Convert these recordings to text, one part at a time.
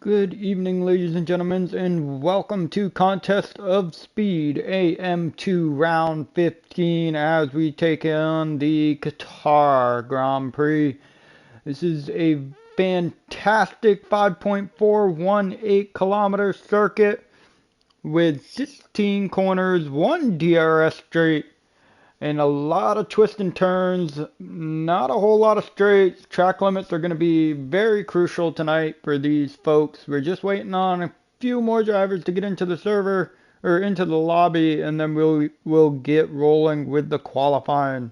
Good evening, ladies and gentlemen, and welcome to Contest of Speed AM2 round 15 as we take on the Qatar Grand Prix. This is a fantastic 5.418 kilometer circuit with 16 corners, one DRS straight, and a lot of twists and turns, not a whole lot of straights. Track limits are going to be very crucial tonight for these folks. We're just waiting on a few more drivers to get into the server or into the lobby, and then we'll get rolling with the qualifying.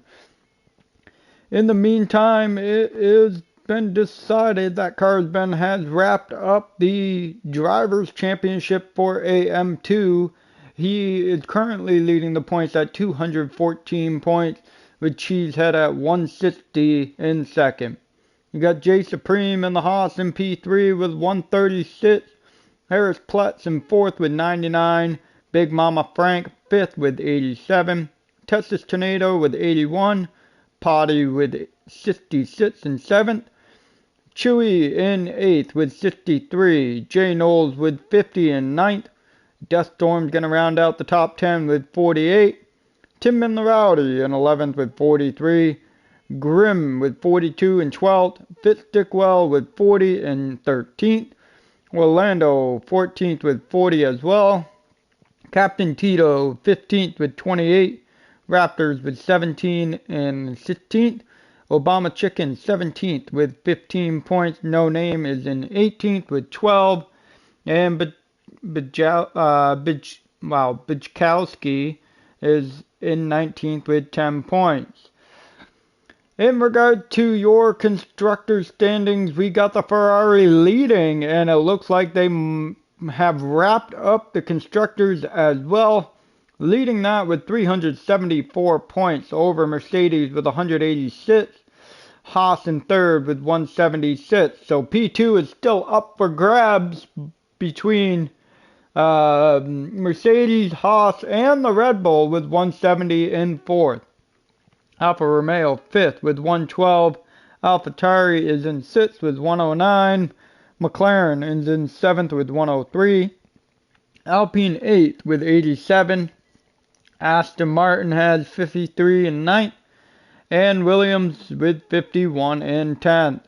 In the meantime, it has been decided that Carsben has wrapped up the Drivers' Championship for AM2. He is currently leading the points at 214 points, with Cheesehead at 160 in second. You got Jay Supreme in the Haas in P3 with 136. Harris Pletz in fourth with 99. Big Mama Frank fifth with 87. Texas Tornado with 81. Potty with 66 in seventh. Chewy in eighth with 63. Jay Knowles with 50 in ninth. Death Storm's going to round out the top 10 with 48. Tim and the Rowdy in 11th with 43. Grim with 42 in 12th. Fitzstickwell with 40 in 13th. Orlando 14th with 40 as well. Captain Tito 15th with 28. Raptors with 17 and 16th. Obama Chicken 17th with 15 points. No Name is in 18th with 12. And Bijkowski is in 19th with 10 points. In regard to your constructors standings, we got the Ferrari leading, and it looks like they have wrapped up the constructors as well, leading that with 374 points over Mercedes with 186. Haas in third with 176. So P2 is still up for grabs between Mercedes, Haas, and the Red Bull with 170 in fourth. Alfa Romeo fifth with 112. AlphaTauri is in sixth with 109. McLaren is in seventh with 103. Alpine eighth with 87. Aston Martin has 53 in ninth. And Williams with 51 in 10th.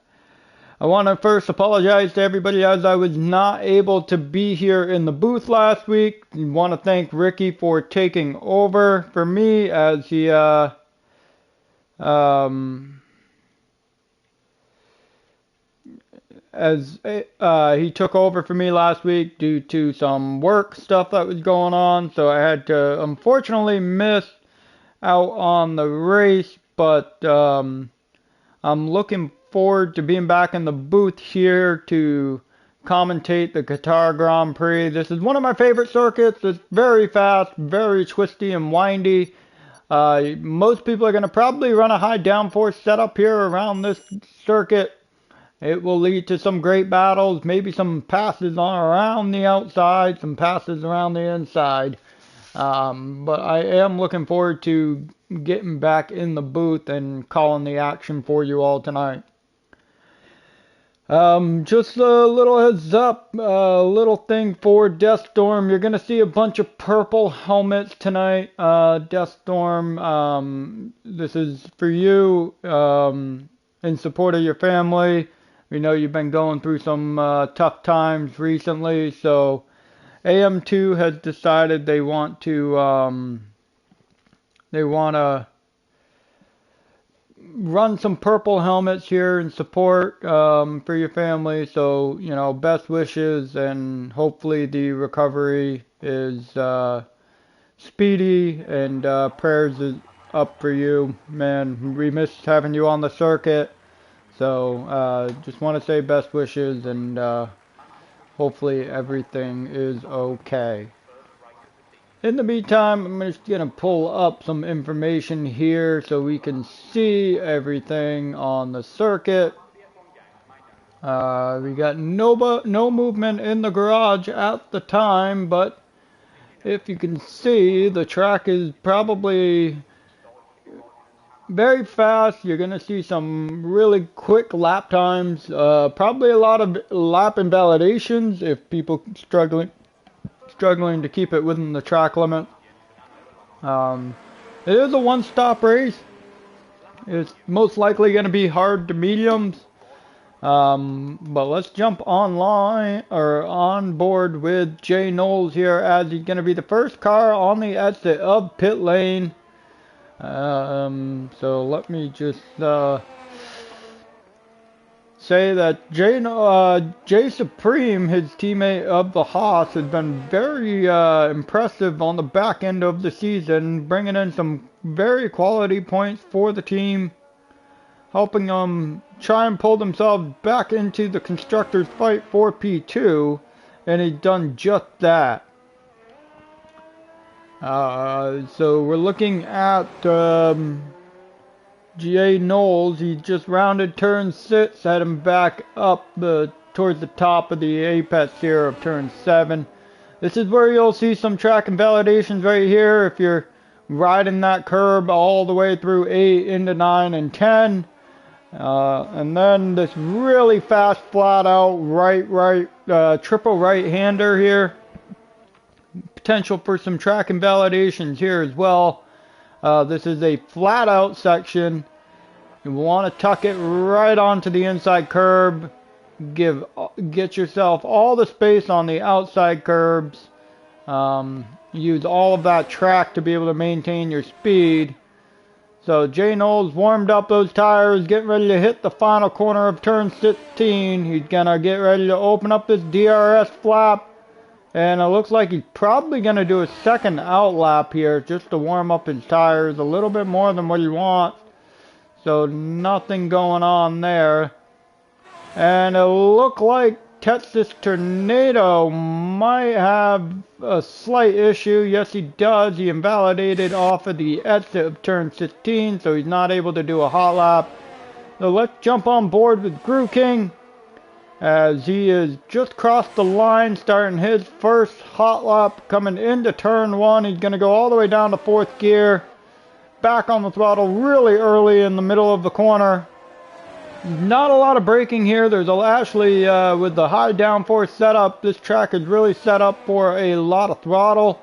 I want to first apologize to everybody as I was not able to be here in the booth last week. I want to thank Ricky for taking over for me as he he took over for me last week due to some work stuff that was going on. So I had to unfortunately miss out on the race. But I'm looking forward to being back in the booth here to commentate the Qatar Grand Prix. This is one of my favorite circuits. It's very fast, very twisty and windy. Most people are going to probably run a high downforce setup here around this circuit. It will lead to some great battles, maybe some passes around the outside, some passes around the inside. But I am looking forward to getting back in the booth and calling the action for you all tonight. Just a little heads up, a little thing for Death Storm. You're going to see a bunch of purple helmets tonight. Death Storm, this is for you in support of your family. We know you've been going through some tough times recently, so AM2 has decided they want to run some purple helmets here in support for your family. So, you know, best wishes, and hopefully the recovery is speedy, and prayers is up for you, man. We missed having you on the circuit. So just want to say best wishes, and hopefully everything is okay. In the meantime, I'm just going to pull up some information here so we can see everything on the circuit. We got no movement in the garage at the time, but if you can see, the track is probably very fast. You're going to see some really quick lap times. Probably a lot of lap invalidations if people struggling to keep it within the track limit. It is a one-stop race. It's most likely going to be hard to mediums. But let's jump on board with Jay Knowles here, as he's going to be the first car on the exit of pit lane. So let me just say that Jay Supreme, his teammate of the Haas, has been very impressive on the back end of the season, bringing in some very quality points for the team, helping them try and pull themselves back into the constructors' fight for P2, and he's done just that. So we're looking at Jay Knowles. He just rounded turn 6, heading back up towards the top of the apex here of turn 7. This is where you'll see some track invalidations right here if you're riding that curb all the way through 8 into 9 and 10. And then this really fast flat out triple right-hander here. Potential for some track invalidations here as well. This is a flat out section. You want to tuck it right onto the inside curb. Get yourself all the space on the outside curbs. Use all of that track to be able to maintain your speed. So Jay Knowles warmed up those tires, getting ready to hit the final corner of turn 16. He's going to get ready to open up this DRS flap. And it looks like he's probably going to do a second out lap here just to warm up his tires a little bit more than what he wants. So nothing going on there. And it looked like Texas Tornado might have a slight issue. Yes, he does. He invalidated off of the exit of turn 16, so he's not able to do a hot lap. So let's jump on board with Gru King, as he has just crossed the line, starting his first hot lap coming into turn 1. He's going to go all the way down to 4th gear, back on the throttle really early in the middle of the corner. Not a lot of braking here. There's actually, with the high downforce setup, this track is really set up for a lot of throttle.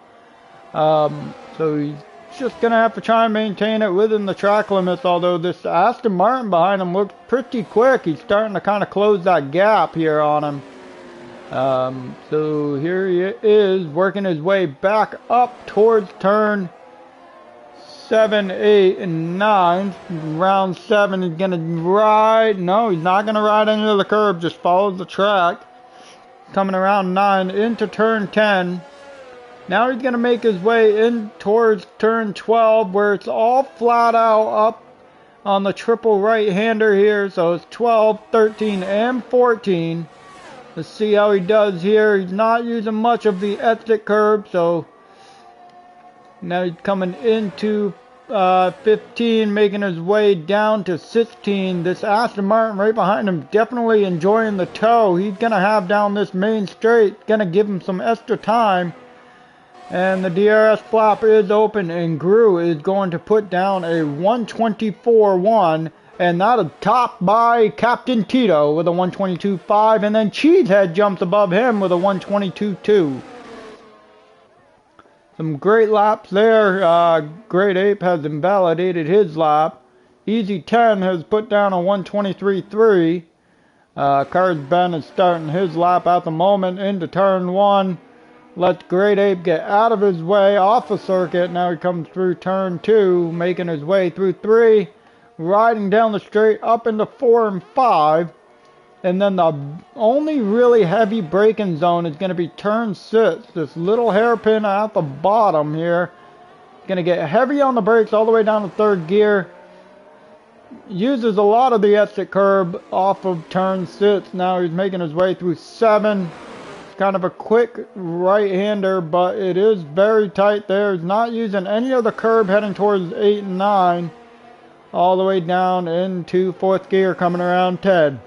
So he's just going to have to try and maintain it within the track limits, although this Aston Martin behind him looks pretty quick. He's starting to kind of close that gap here on him. So here he is, working his way back up towards turn 7, 8, and 9. Round 7 is going to ride. No, he's not going to ride into the curb. Just follows the track. Coming around 9 into turn 10. Now he's going to make his way in towards turn 12, where it's all flat out up on the triple right-hander here. So it's 12, 13, and 14. Let's see how he does here. He's not using much of the exit curb, so now he's coming into 15, making his way down to 16. This Aston Martin right behind him definitely enjoying the tow he's going to have down this main straight. Going to give him some extra time. And the DRS flap is open, and Gru is going to put down a 124.1. And that is topped by Captain Tito with a 122.5. And then Cheesehead jumps above him with a 122.2. Some great laps there. Great Ape has invalidated his lap. Easy 10 has put down a 123.3. Cars Ben is starting his lap at the moment into turn 1. Lets Great Ape get out of his way off the circuit. Now he comes through turn 2, making his way through 3, riding down the straight up into 4 and 5. And then the only really heavy braking zone is going to be turn 6. This little hairpin at the bottom here. Going to get heavy on the brakes all the way down to 3rd gear. Uses a lot of the exit curb off of turn 6. Now he's making his way through 7. It's kind of a quick right-hander, but it is very tight there. He's not using any of the curb heading towards 8 and 9. All the way down into 4th gear coming around 10.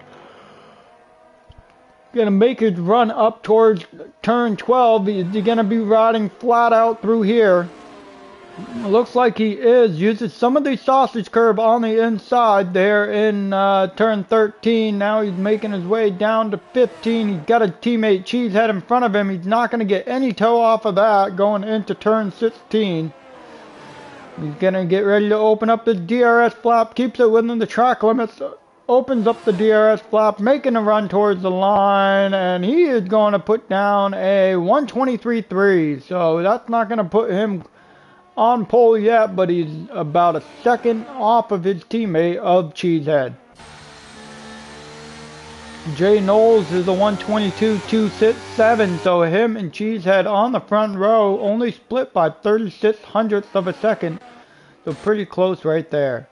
Going to make his run up towards turn 12. He's going to be riding flat out through here. Looks like he is. Uses some of the sausage curb on the inside there in turn 13. Now he's making his way down to 15. He's got a teammate Cheesehead in front of him. He's not going to get any toe off of that going into turn 16. He's going to get ready to open up the DRS flap. Keeps it within the track limits. Opens up the DRS flap, making a run towards the line. And he is going to put down a 123.3. So that's not going to put him on pole yet, but he's about a second off of his teammate of Cheesehead. Jay Knowles is a 122.267, so him and Cheesehead on the front row only split by 36 hundredths of a second, so pretty close right there.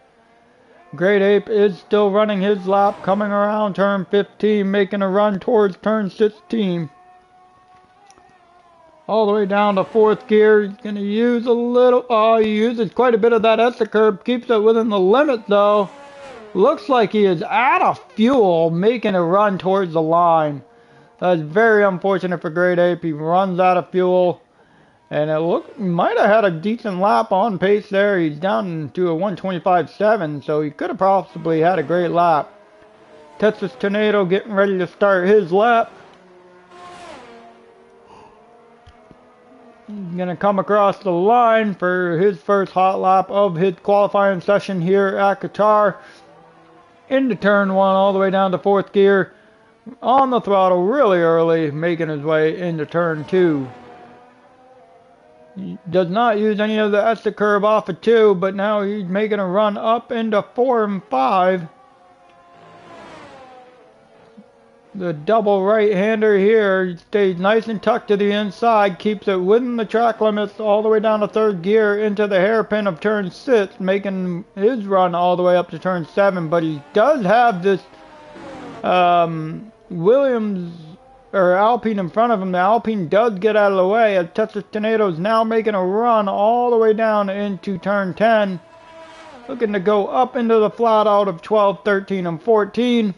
Great Ape is still running his lap, coming around turn 15, making a run towards turn 16. All the way down to 4th gear. He's going to use a little, he uses quite a bit of that exit curb. Keeps it within the limit though. Looks like he is out of fuel, making a run towards the line. That's very unfortunate for Great Ape. He runs out of fuel. And it might have had a decent lap on pace there. He's down to a 125.7, so he could have possibly had a great lap. Texas Tornado getting ready to start his lap. He's going to come across the line for his first hot lap of his qualifying session here at Qatar. Into turn 1 all the way down to 4th gear. On the throttle really early, making his way into turn 2. He does not use any of the exit curb off of 2, but now he's making a run up into 4 and 5. The double right-hander here stays nice and tucked to the inside, keeps it within the track limits all the way down to 3rd gear into the hairpin of turn 6, making his run all the way up to turn 7. But he does have this Williams or Alpine in front of him. The Alpine does get out of the way as Texas Tornado is now making a run all the way down into turn 10. Looking to go up into the flat out of 12, 13, and 14.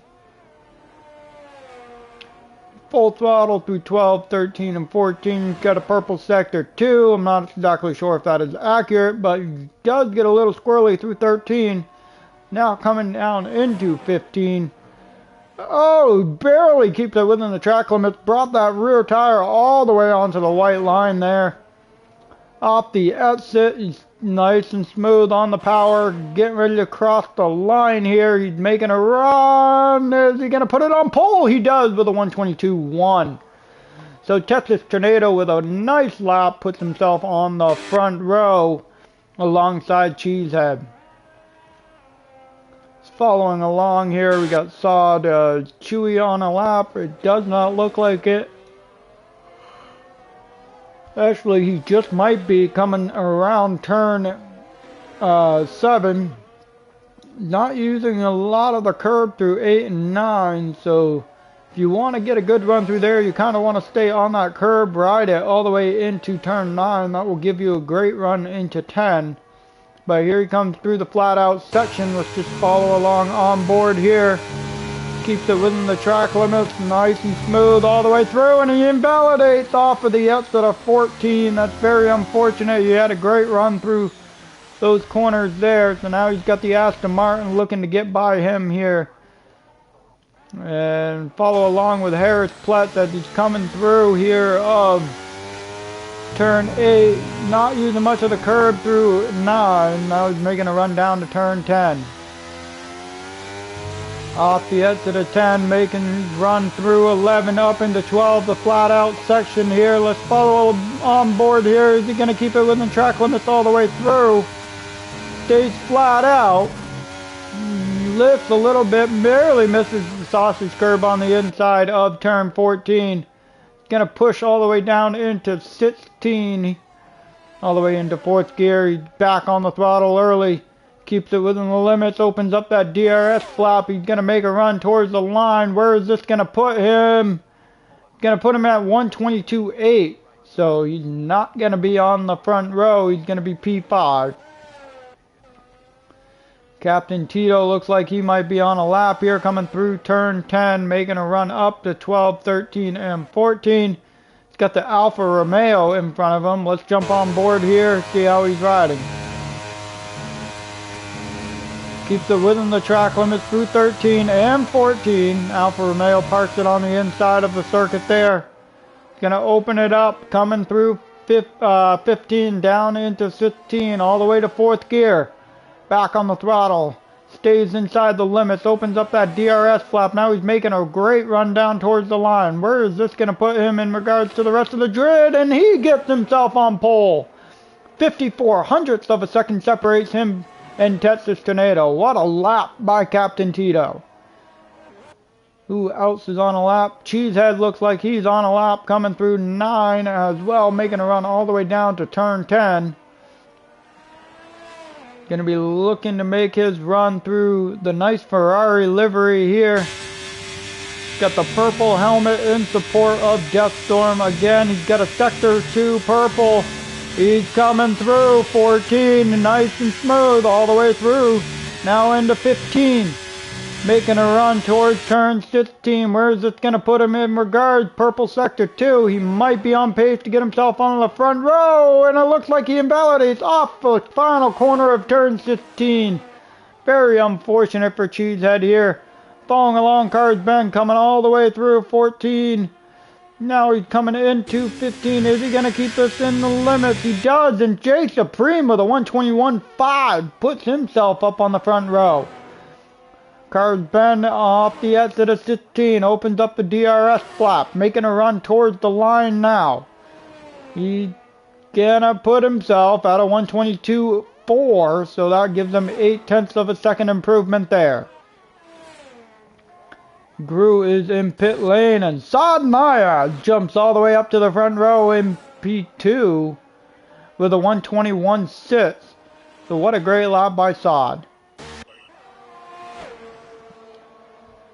Full throttle through 12, 13, and 14. Got a purple sector 2. I'm not exactly sure if that is accurate, but he does get a little squirrely through 13. Now coming down into 15. Oh, barely keeps it within the track limits. Brought that rear tire all the way onto the white line there. Off the exit, he's nice and smooth on the power. Getting ready to cross the line here. He's making a run. Is he going to put it on pole? He does with a 122.1. So Texas Tornado with a nice lap puts himself on the front row alongside Cheesehead. Following along here, we got Sawed Chewy on a lap. It does not look like it. Actually, he just might be coming around turn 7. Not using a lot of the curb through 8 and 9. So if you want to get a good run through there, you kind of want to stay on that curb, ride it all the way into turn 9. That will give you a great run into 10. But here he comes through the flat out section. Let's just follow along on board here. Keeps it within the track limits, nice and smooth all the way through, and he invalidates off of the exit of 14. That's very unfortunate. He had a great run through those corners there, so now he's got the Aston Martin looking to get by him here. And follow along with Harris Platt as he's coming through here of turn 8, not using much of the curb through 9. Now he's making a run down to turn 10. Off the exit of 10, making his run through 11 up into 12, the flat out section here. Let's follow on board here. Is he going to keep it within track limits all the way through? Stays flat out. Lifts a little bit, barely misses the sausage curb on the inside of turn 14. Gonna push all the way down into 16, all the way into 4th gear. He's back on the throttle early, keeps it within the limits, opens up that DRS flap. He's gonna make a run towards the line. Where is this gonna put him? Gonna put him at 122.8, so he's not gonna be on the front row. He's gonna be P5. Captain Tito looks like he might be on a lap here, coming through turn 10, making a run up to 12, 13, and 14. He's got the Alfa Romeo in front of him. Let's jump on board here, see how he's riding. Keeps it within the track limits through 13 and 14. Alfa Romeo parks it on the inside of the circuit there. He's going to open it up, coming through 15 down into 16, all the way to 4th gear. Back on the throttle. Stays inside the limits, opens up that DRS flap. Now he's making a great run down towards the line. Where is this going to put him in regards to the rest of the grid? And he gets himself on pole. 54 hundredths of a second separates him and Texas Tornado. What a lap by Captain Tito. Who else is on a lap? Cheesehead looks like he's on a lap, coming through 9 as well, making a run all the way down to turn 10. Going to be looking to make his run through the nice Ferrari livery here. Got the purple helmet in support of Deathstorm. Again, he's got a Sector 2 purple. He's coming through 14, nice and smooth all the way through. Now into 15. Making a run towards turn 16. Where is this going to put him in regards? Purple Sector 2. He might be on pace to get himself on the front row. And it looks like he invalidates off the final corner of turn 16. Very unfortunate for Cheesehead here. Following along, Cars Ben coming all the way through 14. Now he's coming into 15. Is he going to keep this in the limits? He does. And Jay Supreme with a 121.5 puts himself up on the front row. Cars Ben off the exit of 16, opens up the DRS flap, making a run towards the line now. He's gonna put himself at a 122.4, so that gives him 0.8 of a second improvement there. Gru is in pit lane, and Saad Maya jumps all the way up to the front row in P2 with a 121.6. So what a great lap by Saad.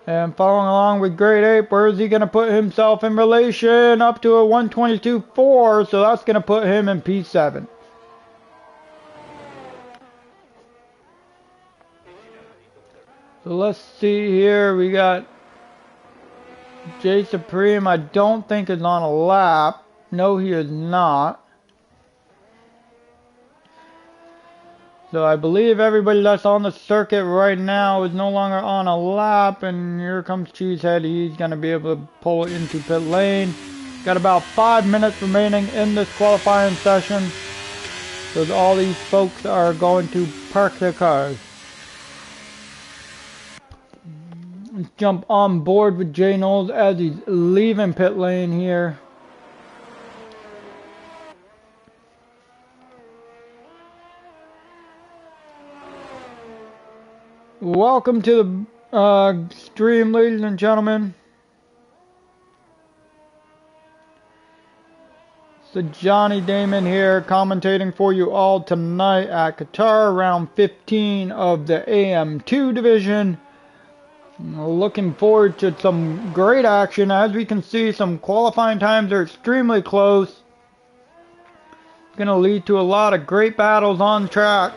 And following along with Great Ape, where is he going to put himself in relation? Up to a 122.4, so that's going to put him in P7. So let's see here, we got Jay Supreme, I don't think is on a lap. No, he is not. So I believe everybody that's on the circuit right now is no longer on a lap. And here comes Cheesehead. He's going to be able to pull it into pit lane. Got about 5 minutes remaining in this qualifying session. So all these folks are going to park their cars. Let's jump on board with Jay Knowles as he's leaving pit lane here. Welcome to the stream, ladies and gentlemen. So Johnny Damon here commentating for you all tonight at Qatar, round 15 of the AM2 division. Looking forward to some great action. As we can see, some qualifying times are extremely close. It's going to lead to a lot of great battles on track.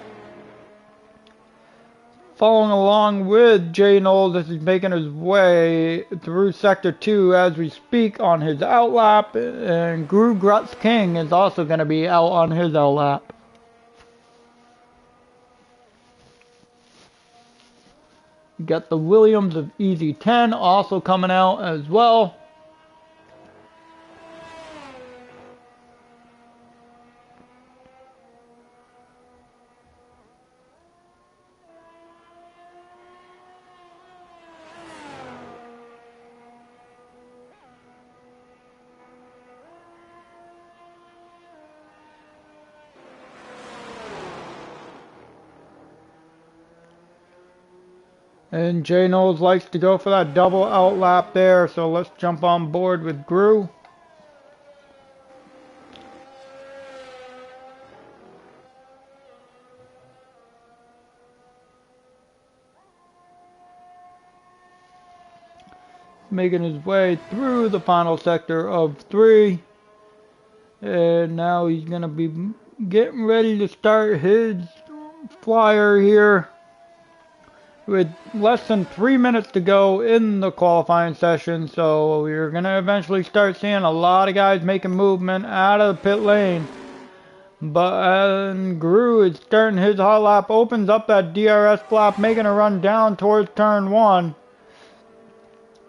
Following along with Jay Knowles as he's making his way through Sector 2 as we speak on his outlap, and Gru Grutz King is also going to be out on his outlap. You got the Williams of Easy 10 also coming out as well. And Jay Knowles likes to go for that double outlap there, so let's jump on board with Gru. Making his way through the final sector of 3. And now he's going to be getting ready to start his flyer here. with less than 3 minutes to go in the qualifying session, so we're going to eventually start seeing a lot of guys making movement out of the pit lane. But Gru is starting his hot lap, opens up that DRS flap, making a run down towards turn 1.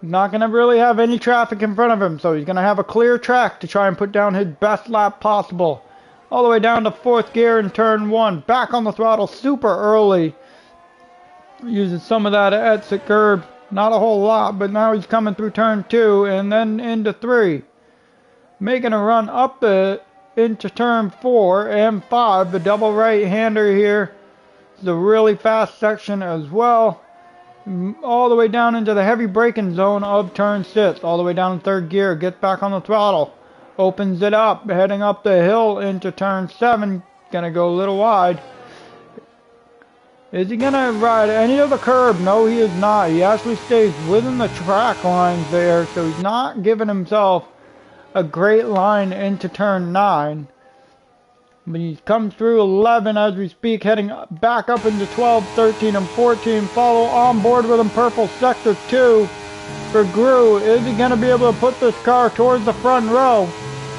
Not going to really have any traffic in front of him, so he's going to have a clear track to try and put down his best lap possible. All the way down to 4th gear in turn 1, back on the throttle super early. Using some of that exit curb, not a whole lot, but now he's coming through turn 2 and then into 3. Making a run up into turn 4 and 5, the double right-hander here. It's a really fast section as well. All the way down into the heavy braking zone of turn 6, all the way down to 3rd gear, gets back on the throttle. Opens it up, heading up the hill into turn 7, gonna go a little wide. Is he going to ride any of the curb? No, he is not. He actually stays within the track lines there, so he's not giving himself a great line into turn 9. But he's come through 11 as we speak, heading back up into 12, 13, and 14. Follow on board with him, purple sector 2 for Gru. Is he going to be able to put this car towards the front row?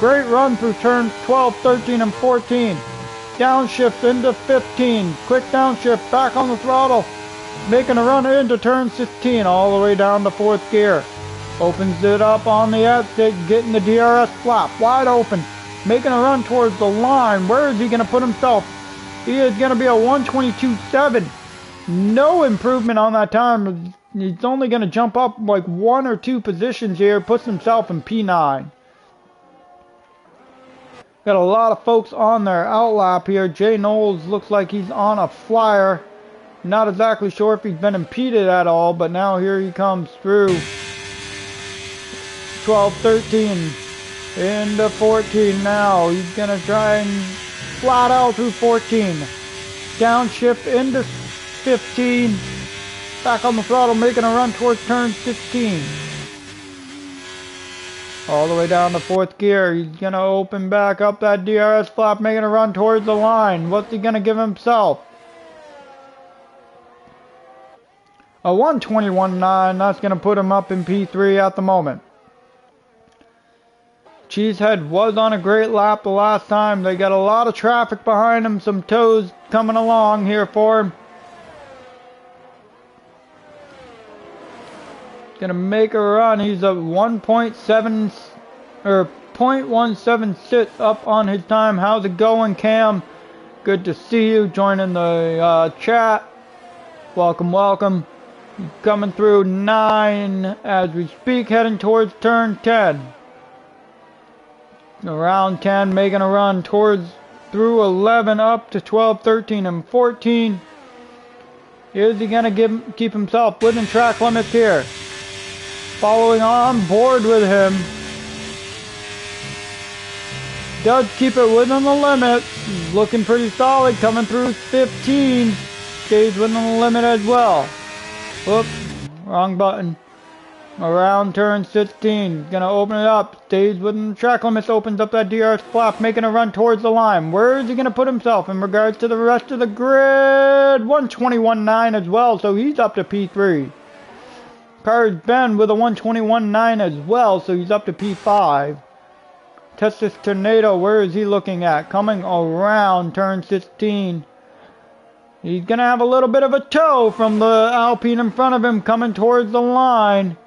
Great run through turns 12, 13, and 14. Downshift into 15, quick downshift, back on the throttle, making a run into turn 16, all the way down to 4th gear. Opens it up on the exit, getting the DRS flap wide open, making a run towards the line. Where is he going to put himself? He is going to be a 1:22.7. No improvement on that time. He's only going to jump up like 1 or 2 positions here, puts himself in P9. Got a lot of folks on their outlap here. Jay Knowles looks like he's on a flyer. Not exactly sure if he's been impeded at all, but now here he comes through 12, 13, into 14 now. He's going to try and flat out through 14. Downshift into 15. Back on the throttle, making a run towards turn 16. All the way down to 4th gear. He's going to open back up that DRS flap, making a run towards the line. What's he going to give himself? A 1:21.9. That's going to put him up in P3 at the moment. Cheesehead was on a great lap the last time. They got a lot of traffic behind him. Some tows coming along here for him. Gonna make a run. He's a 1.7 or 0.176 up on his time. How's it going, Cam? Good to see you joining the chat. Welcome, welcome. Coming through 9 as we speak, heading towards turn 10. Around 10, making a run towards through 11 up to 12, 13, and 14. Is he gonna keep himself within track limits here? Following on board with him. Does keep it within the limits. Looking pretty solid, coming through 15. Stays within the limit as well. Whoops, wrong button. Around turn 16. Gonna open it up. Stays within the track limits. Opens up that DRS flap, making a run towards the line. Where is he gonna put himself in regards to the rest of the grid? 1:21.9 as well, so he's up to P3. Car's Ben with a 1:21.9 as well, so he's up to P5. Texas Tornado, where is he looking at? Coming around turn 16. He's going to have a little bit of a tow from the Alpine in front of him coming towards the line.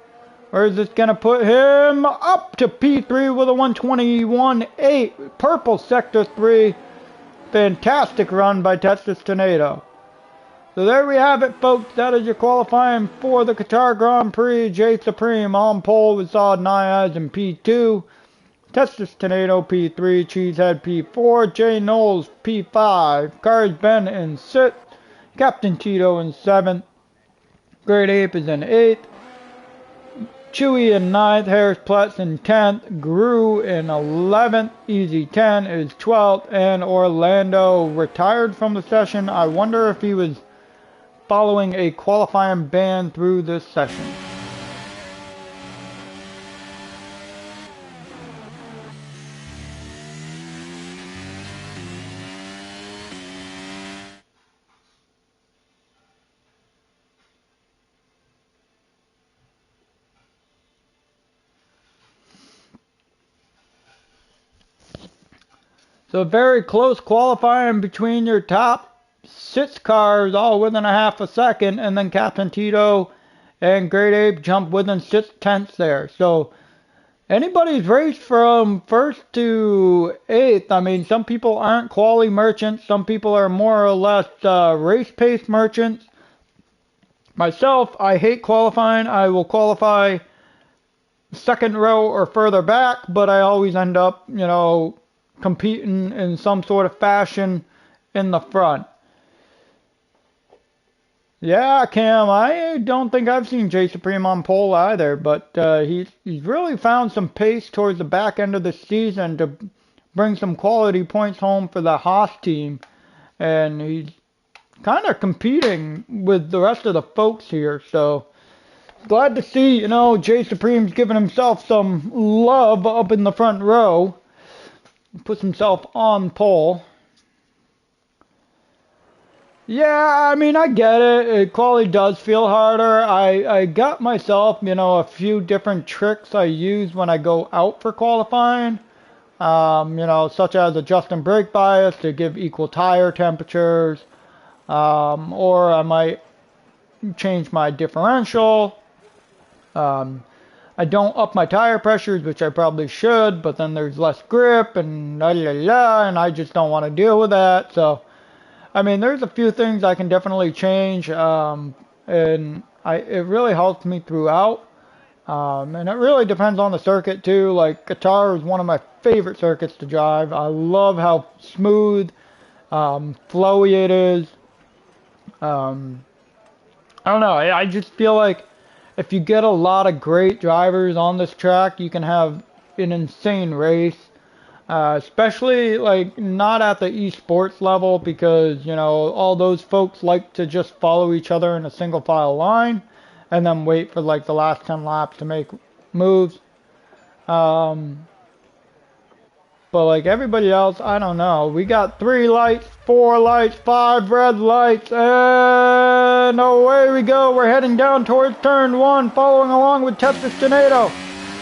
Where is this going to put him? Up to P3 with a 1:21.8. Purple Sector 3. Fantastic run by Texas Tornado. So there we have it, folks. That is your qualifying for the Qatar Grand Prix. Jay Supreme on pole with Saad Niaz in P2. Texas Tornado P3. Cheesehead P4. Jay Knowles P5. Cars Ben in 6th. Captain Tito in 7th. Great Ape is in 8th. Chewy in 9th. Harris Platts in 10th. Gru in 11th. Easy 10 is 12th. And Orlando retired from the session. I wonder if he was following a qualifying ban through this session. So very close qualifying between your top 6 cars, all within a half a second, and then Captain Tito and Great Ape jump within 6 tenths there. So anybody's race from first to eighth. I mean, some people aren't quality merchants. Some people are more or less race pace merchants. Myself, I hate qualifying. I will qualify second row or further back, but I always end up, competing in some sort of fashion in the front. Yeah, Cam, I don't think I've seen Jay Supreme on pole either, but he's really found some pace towards the back end of the season to bring some quality points home for the Haas team, and he's kind of competing with the rest of the folks here, so glad to see, Jay Supreme's giving himself some love up in the front row, puts himself on pole. Yeah, I mean, I get it. It quality does feel harder. I got myself, a few different tricks I use when I go out for qualifying. Such as adjusting brake bias to give equal tire temperatures. Or I might change my differential. I don't up my tire pressures, which I probably should, but then there's less grip and and I just don't want to deal with that. So I mean, there's a few things I can definitely change, and it really helps me throughout. And it really depends on the circuit too. Like Qatar is one of my favorite circuits to drive. I love how smooth, flowy it is. I don't know. I just feel like if you get a lot of great drivers on this track, you can have an insane race. Especially like not at the esports level, because all those folks like to just follow each other in a single file line and then wait for like the last 10 laps to make moves. But like everybody else, I don't know. We got 3 lights, 4 lights, 5 red lights, and away we go. We're heading down towards turn 1, following along with Texas Tornado.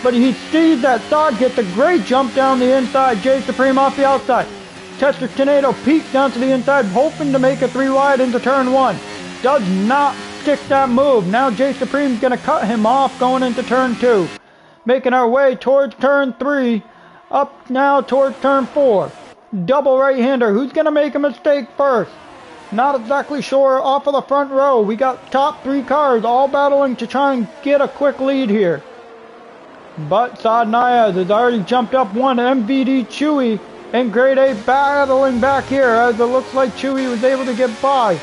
But he sees that Sod gets a great jump down the inside. Jay Supreme off the outside. Texas Tornado peeks down to the inside, hoping to make a 3 wide into turn 1. Does not stick that move. Now Jay Supreme's going to cut him off going into turn 2. Making our way towards turn 3. Up now towards turn 4. Double right-hander. Who's going to make a mistake first? Not exactly sure. Off of the front row, we got top 3 cars all battling to try and get a quick lead here. But Saad Nayaz has already jumped up one. MVD Chewy and Great Ape battling back here as it looks like Chewy was able to get by.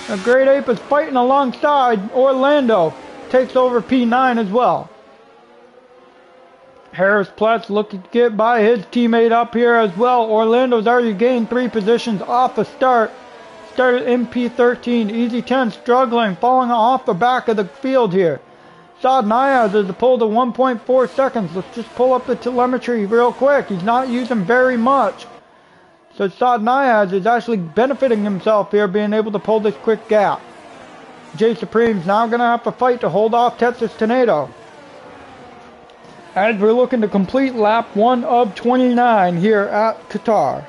Now Great Ape is fighting alongside Orlando. Takes over P9 as well. Harris Platts looking to get by his teammate up here as well. Orlando's already gained 3 positions off the start. Started in P13. Easy 10 struggling, falling off the back of the field here. Saad Nayaz is pulled to 1.4 seconds. Let's just pull up the telemetry real quick. He's not using very much. So Saad Nayaz is actually benefiting himself here, being able to pull this quick gap. Jay Supreme's now going to have to fight to hold off Texas Tornado. As we're looking to complete lap 1 of 29 here at Qatar.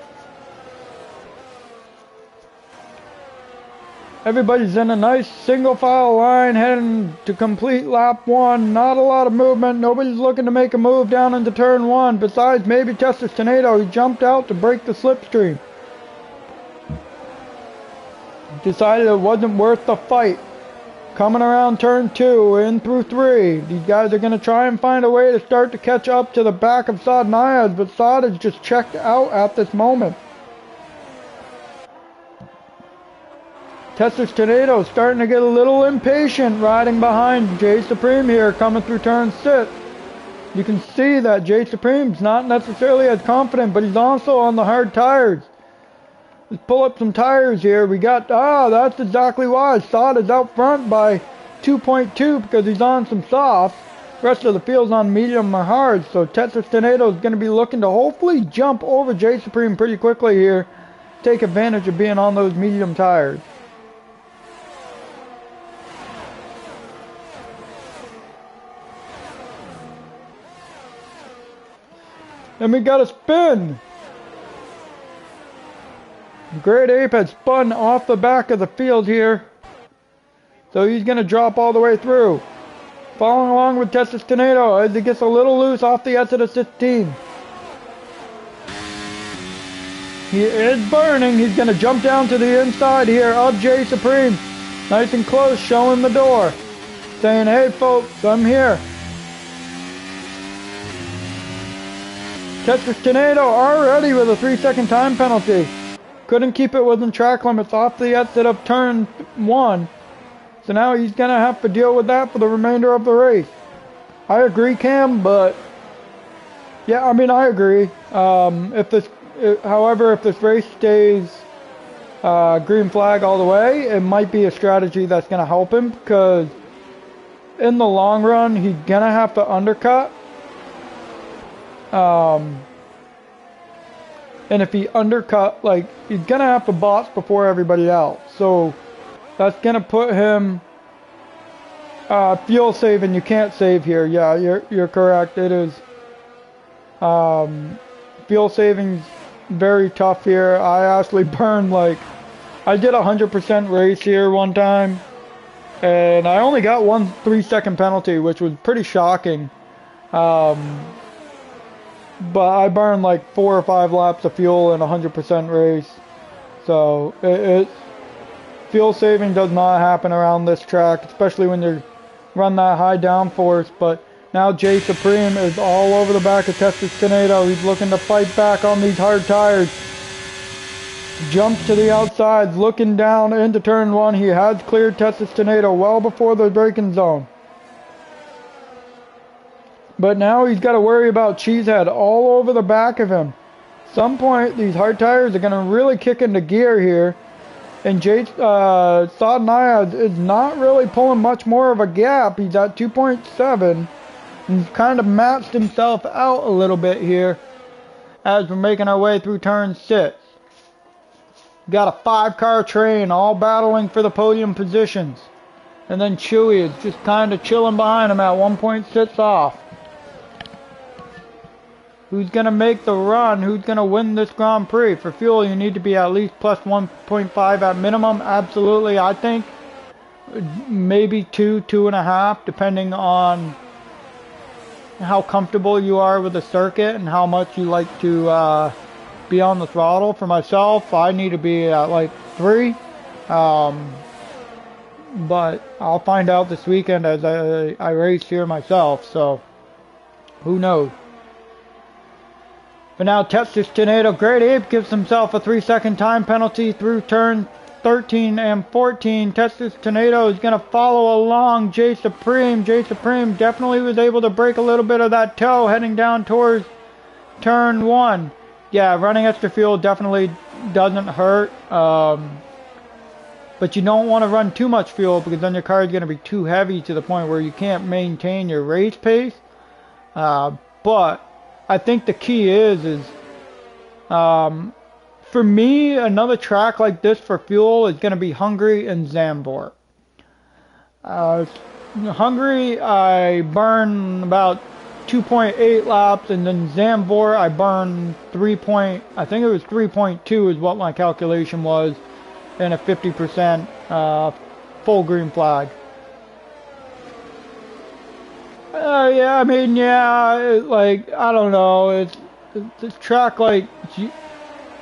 Everybody's in a nice single file line heading to complete lap 1. Not a lot of movement. Nobody's looking to make a move down into turn 1. Besides maybe Texas Tornado. He jumped out to break the slipstream. Decided it wasn't worth the fight. Coming around turn 2, in through 3. These guys are going to try and find a way to start to catch up to the back of Saad Nayaz, but Saad is just checked out at this moment. Texas Tornado starting to get a little impatient riding behind Jay Supreme here coming through turn 6. You can see that Jay Supreme's not necessarily as confident, but he's also on the hard tires. Let's pull up some tires here. We got, that's exactly why. Saad is out front by 2.2 because he's on some soft. The rest of the field's on medium or hard. So Texas Tornado is going to be looking to hopefully jump over Jay Supreme pretty quickly here. Take advantage of being on those medium tires. And we got a spin. Great Ape has spun off the back of the field here. So he's going to drop all the way through. Following along with Texas Tornado as he gets a little loose off the exit of 16. He is burning. He's going to jump down to the inside here of J Supreme. Nice and close, showing the door. Saying, hey folks, I'm here. Texas Tornado already with a 3-second time penalty. Couldn't keep it within track limits off the exit of turn 1. So now he's going to have to deal with that for the remainder of the race. I agree, Cam, but yeah, I mean, I agree. However, if this race stays green flag all the way, it might be a strategy that's going to help him, because in the long run, he's going to have to undercut. And if he undercut, like, he's going to have to box before everybody else. So that's going to put him fuel saving. You can't save here. Yeah, you're correct. It is fuel saving's very tough here. I actually burned, like, I did 100% race here one time, and I only got one 3-second penalty, which was pretty shocking. But I burned like 4 or 5 laps of fuel in a 100% race. So fuel saving does not happen around this track, especially when you run that high downforce. But now J Supreme is all over the back of Texas Tornado. He's looking to fight back on these hard tires. Jumps to the outside, looking down into turn 1. He has cleared Texas Tornado well before the braking zone. But now he's got to worry about Cheesehead all over the back of him. Some point, these hard tires are going to really kick into gear here. And Sodnaya is not really pulling much more of a gap. He's at 2.7. He's kind of matched himself out a little bit here as we're making our way through turn 6. Got a 5-car train all battling for the podium positions. And then Chewy is just kind of chilling behind him at 1.6 off. Who's going to make the run? Who's going to win this Grand Prix? For fuel, you need to be at least plus 1.5 at minimum. Absolutely, I think. Maybe 2.5, depending on how comfortable you are with the circuit and how much you like to be on the throttle. For myself, I need to be at like 3. But I'll find out this weekend as I race here myself. So, who knows? But now Texas Tornado, Great Ape gives himself a 3-second time penalty through turn 13 and 14. Texas Tornado is going to follow along J Supreme. J Supreme definitely was able to break a little bit of that toe heading down towards turn 1. Yeah, running extra fuel definitely doesn't hurt. But you don't want to run too much fuel, because then your car is going to be too heavy to the point where you can't maintain your race pace. But I think the key is for me, another track like this for fuel is going to be Hungary and Zandvoort. Hungary, I burn about 2.8 laps, and then Zandvoort, I burn I think it was 3.2 is what my calculation was, and a 50% full green flag. Yeah, I mean, yeah, like, I don't know, it's track, like,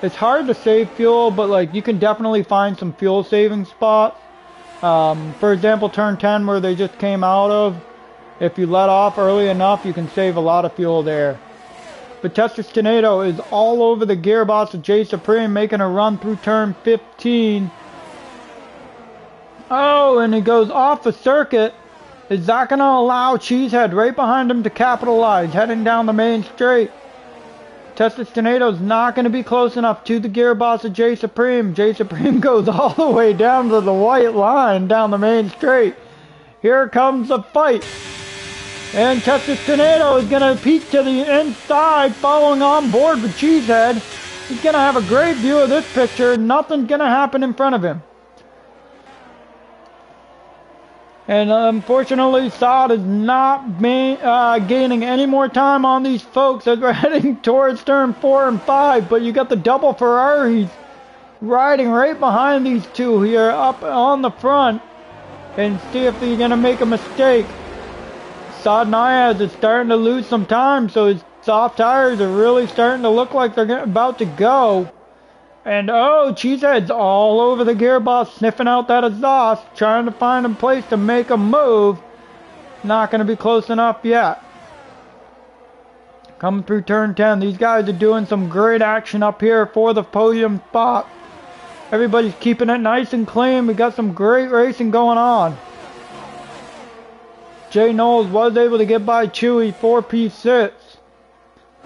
it's hard to save fuel, but, like, you can definitely find some fuel saving spots. For example, turn 10, where they just came out of, if you let off early enough, you can save a lot of fuel there. But Texas Tornado is all over the gearbox of J Supreme, making a run through turn 15. Oh, and he goes off the circuit. Is that going to allow Cheesehead right behind him to capitalize, heading down the main straight? Texas Tornado's not going to be close enough to the gearbox of J Supreme. J Supreme goes all the way down to the white line down the main straight. Here comes the fight. And Texas Tornado is going to peek to the inside, following on board with Cheesehead. He's going to have a great view of this picture. Nothing's going to happen in front of him. And unfortunately, Sod is not gaining any more time on these folks as we're heading towards turn 4 and 5. But you got the double Ferraris riding right behind these two here up on the front and see if he's going to make a mistake. Sadnayaz is starting to lose some time, so his soft tires are really starting to look like they're about to go. And oh, Cheesehead's all over the gearbox, sniffing out that exhaust, trying to find a place to make a move. Not going to be close enough yet. Coming through turn 10, these guys are doing some great action up here for the podium spot. Everybody's keeping it nice and clean. We got some great racing going on. Jay Knowles was able to get by Chewy 4P6.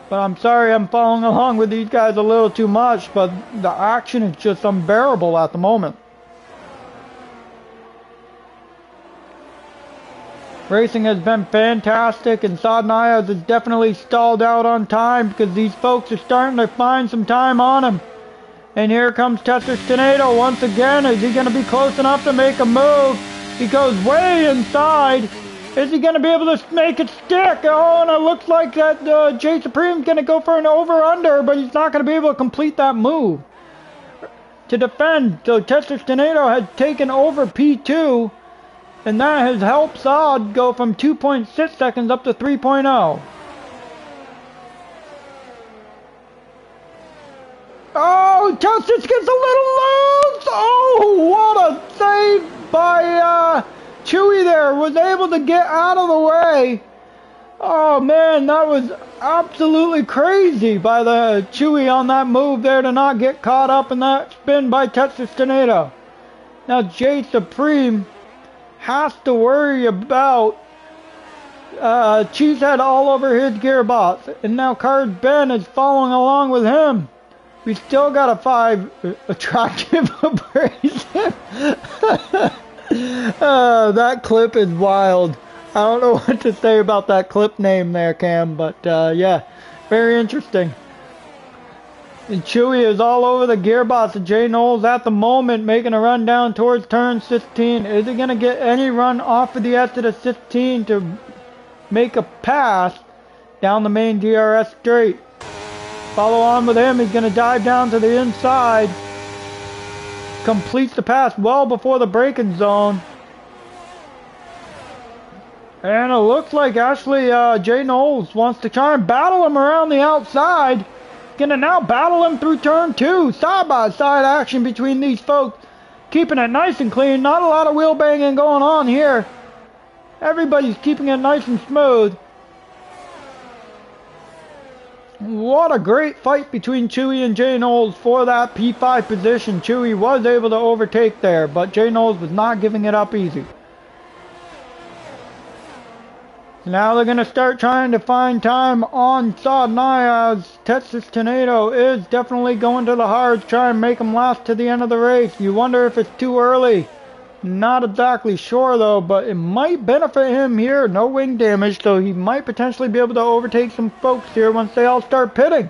But I'm sorry I'm following along with these guys a little too much, but the action is just unbearable at the moment. Racing has been fantastic, and Sadnayaz has definitely stalled out on time because these folks are starting to find some time on him. And here comes Tester Tornado once again. Is he going to be close enough to make a move? He goes way inside. Is he going to be able to make it stick? Oh, and it looks like that Jay Supreme's going to go for an over-under, but he's not going to be able to complete that move. To defend, so Tester Tornado has taken over P2, and that has helped Saad go from 2.6 seconds up to 3.0. Oh, Testis gets a little loose! Oh, what a save by Chewy there. Was able to get out of the way. Oh man, that was absolutely crazy by the Chewy on that move there to not get caught up in that spin by Texas Tornado. Now Jay Supreme has to worry about Cheesehead all over his gearbox. And now Card Ben is following along with him. We still got a 5 attractive abrasive. That clip is wild. I don't know what to say about that clip name there, Cam, but yeah, very interesting. And Chewy is all over the gearbox of Jay Knowles at the moment, making a run down towards turn 16. Is he going to get any run off of the exit of 16 to make a pass down the main DRS straight? Follow on with him. He's going to dive down to the inside. Completes the pass well before the braking zone. And it looks like actually Jay Knowles wants to try and battle him around the outside. Gonna now battle him through turn 2. Side by side action between these folks. Keeping it nice and clean. Not a lot of wheel banging going on here. Everybody's keeping it nice and smooth. What a great fight between Chewy and Jay Knowles for that P5 position. Chewy was able to overtake there, but Jay Knowles was not giving it up easy. Now they're going to start trying to find time on Sadnayaz. Texas Tornado is definitely going to the hards, try and make him last to the end of the race. You wonder if it's too early. Not exactly sure though, but it might benefit him here. No wing damage, so he might potentially be able to overtake some folks here once they all start pitting.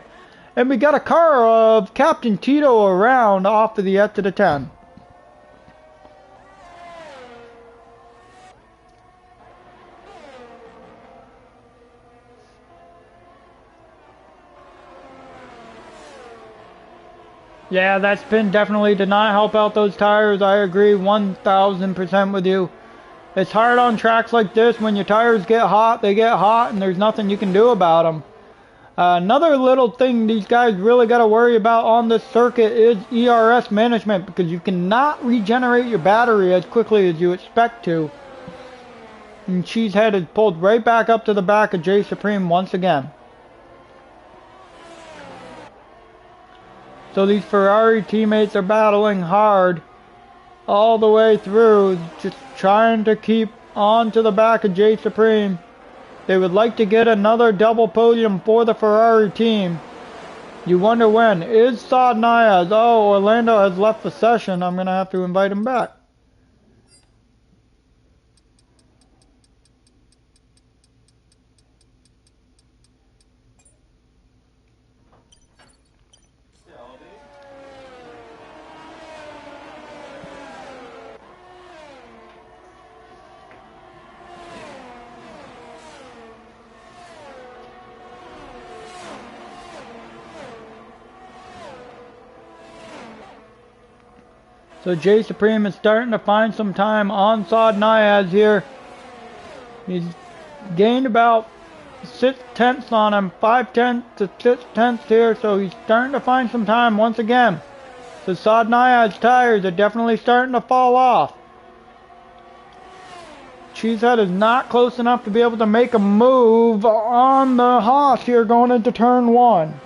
And we got a car of Captain Tito around off of the exit of 10. Yeah, that spin definitely did not help out those tires. I agree 1000% with you. It's hard on tracks like this when your tires get hot, they get hot, and there's nothing you can do about them. Another little thing these guys really got to worry about on this circuit is ERS management, because you cannot regenerate your battery as quickly as you expect to. And Cheesehead is pulled right back up to the back of Jay Supreme once again. So these Ferrari teammates are battling hard all the way through, just trying to keep on to the back of Jay Supreme. They would like to get another double podium for the Ferrari team. You wonder when. Is Sadnayaz? Oh, Orlando has left the session. I'm going to have to invite him back. So J Supreme is starting to find some time on Saad Niaz here. He's gained about 6/10 on him, 5/10 to 6/10 here, so he's starting to find some time once again. So Saad Niaz's tires are definitely starting to fall off. Cheesehead is not close enough to be able to make a move on the Haas here going into turn 1.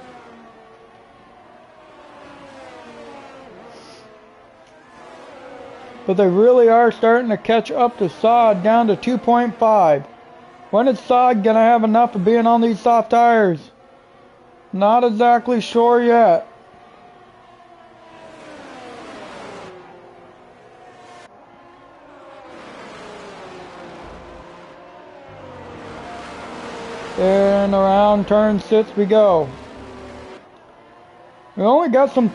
But they really are starting to catch up to Saad down to 2.5. When is Saad going to have enough of being on these soft tires? Not exactly sure yet. And around turn 6 we go. We only got some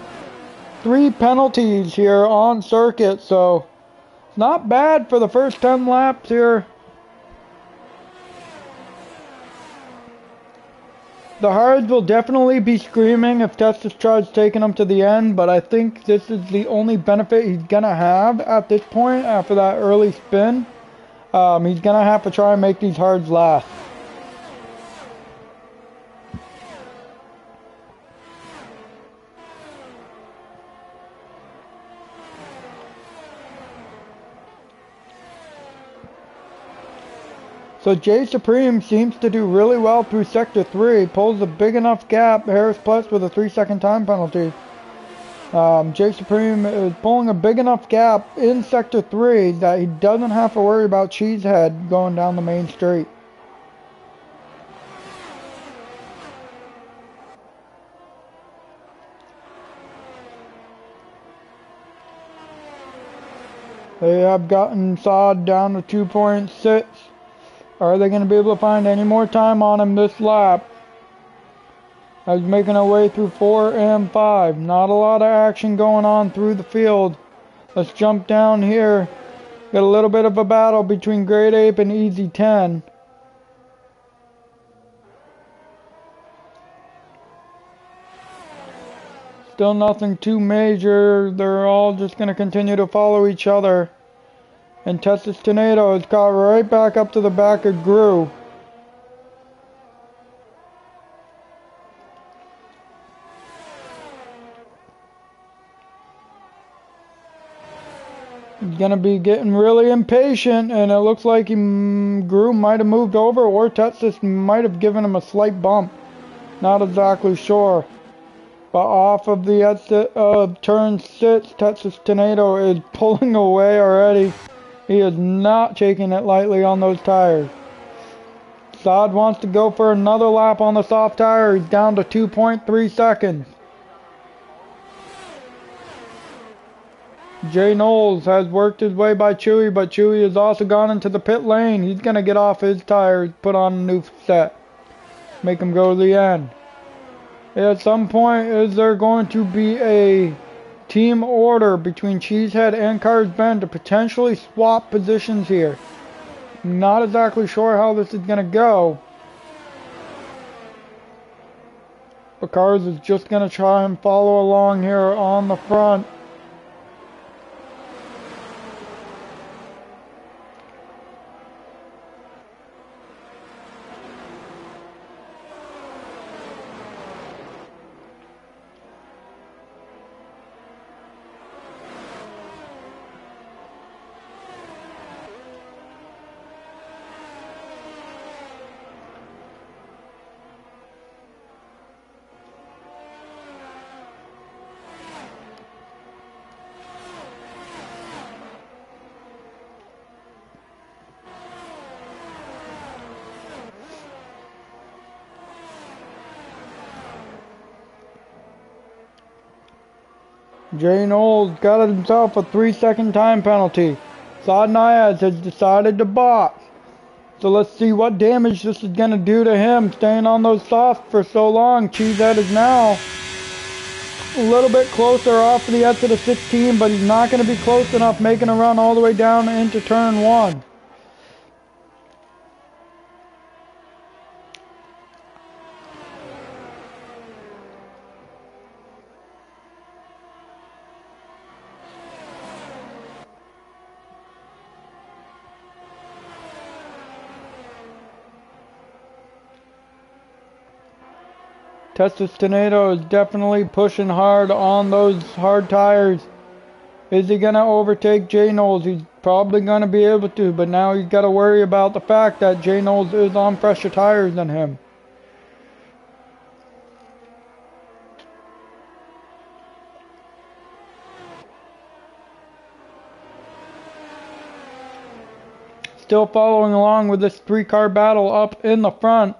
3 penalties here on circuit, so it's not bad for the first 10 laps here. The hards will definitely be screaming if Testis tries taking them to the end, but I think this is the only benefit he's gonna have at this point after that early spin. He's gonna have to try and make these hards last. So J Supreme seems to do really well through Sector 3, pulls a big enough gap, Harris Plus with a 3-second time penalty. J Supreme is pulling a big enough gap in Sector 3 that he doesn't have to worry about Cheesehead going down the main straight. They have gotten Saad down to 2.6. Are they going to be able to find any more time on him this lap? As making our way through 4 and 5. Not a lot of action going on through the field. Let's jump down here. Got a little bit of a battle between Great Ape and Easy 10. Still nothing too major. They're all just going to continue to follow each other. And Testis Tornado is caught right back up to the back of Gru. He's going to be getting really impatient, and it looks like Gru might have moved over, or Testis might have given him a slight bump. Not exactly sure. But off of the exit of turn 6, Testis Tornado is pulling away already. He is not taking it lightly on those tires. Saad wants to go for another lap on the soft tire. He's down to 2.3 seconds. Jay Knowles has worked his way by Chewy, but Chewy has also gone into the pit lane. He's going to get off his tires, put on a new set. Make him go to the end. At some point, is there going to be a team order between Cheesehead and Cars Ben to potentially swap positions here? Not exactly sure how this is going to go. But Cars is just going to try and follow along here on the front. Jay Knowles got himself a 3-second time penalty. Saad Niaz has decided to box. So let's see what damage this is going to do to him, staying on those softs for so long. Cheesehead is now a little bit closer off the exit of 16, but he's not going to be close enough, making a run all the way down into turn 1. Testis Tornado is definitely pushing hard on those hard tires. Is he going to overtake J Knowles? He's probably going to be able to, but now he's got to worry about the fact that J Knowles is on fresher tires than him. Still following along with this three-car battle up in the front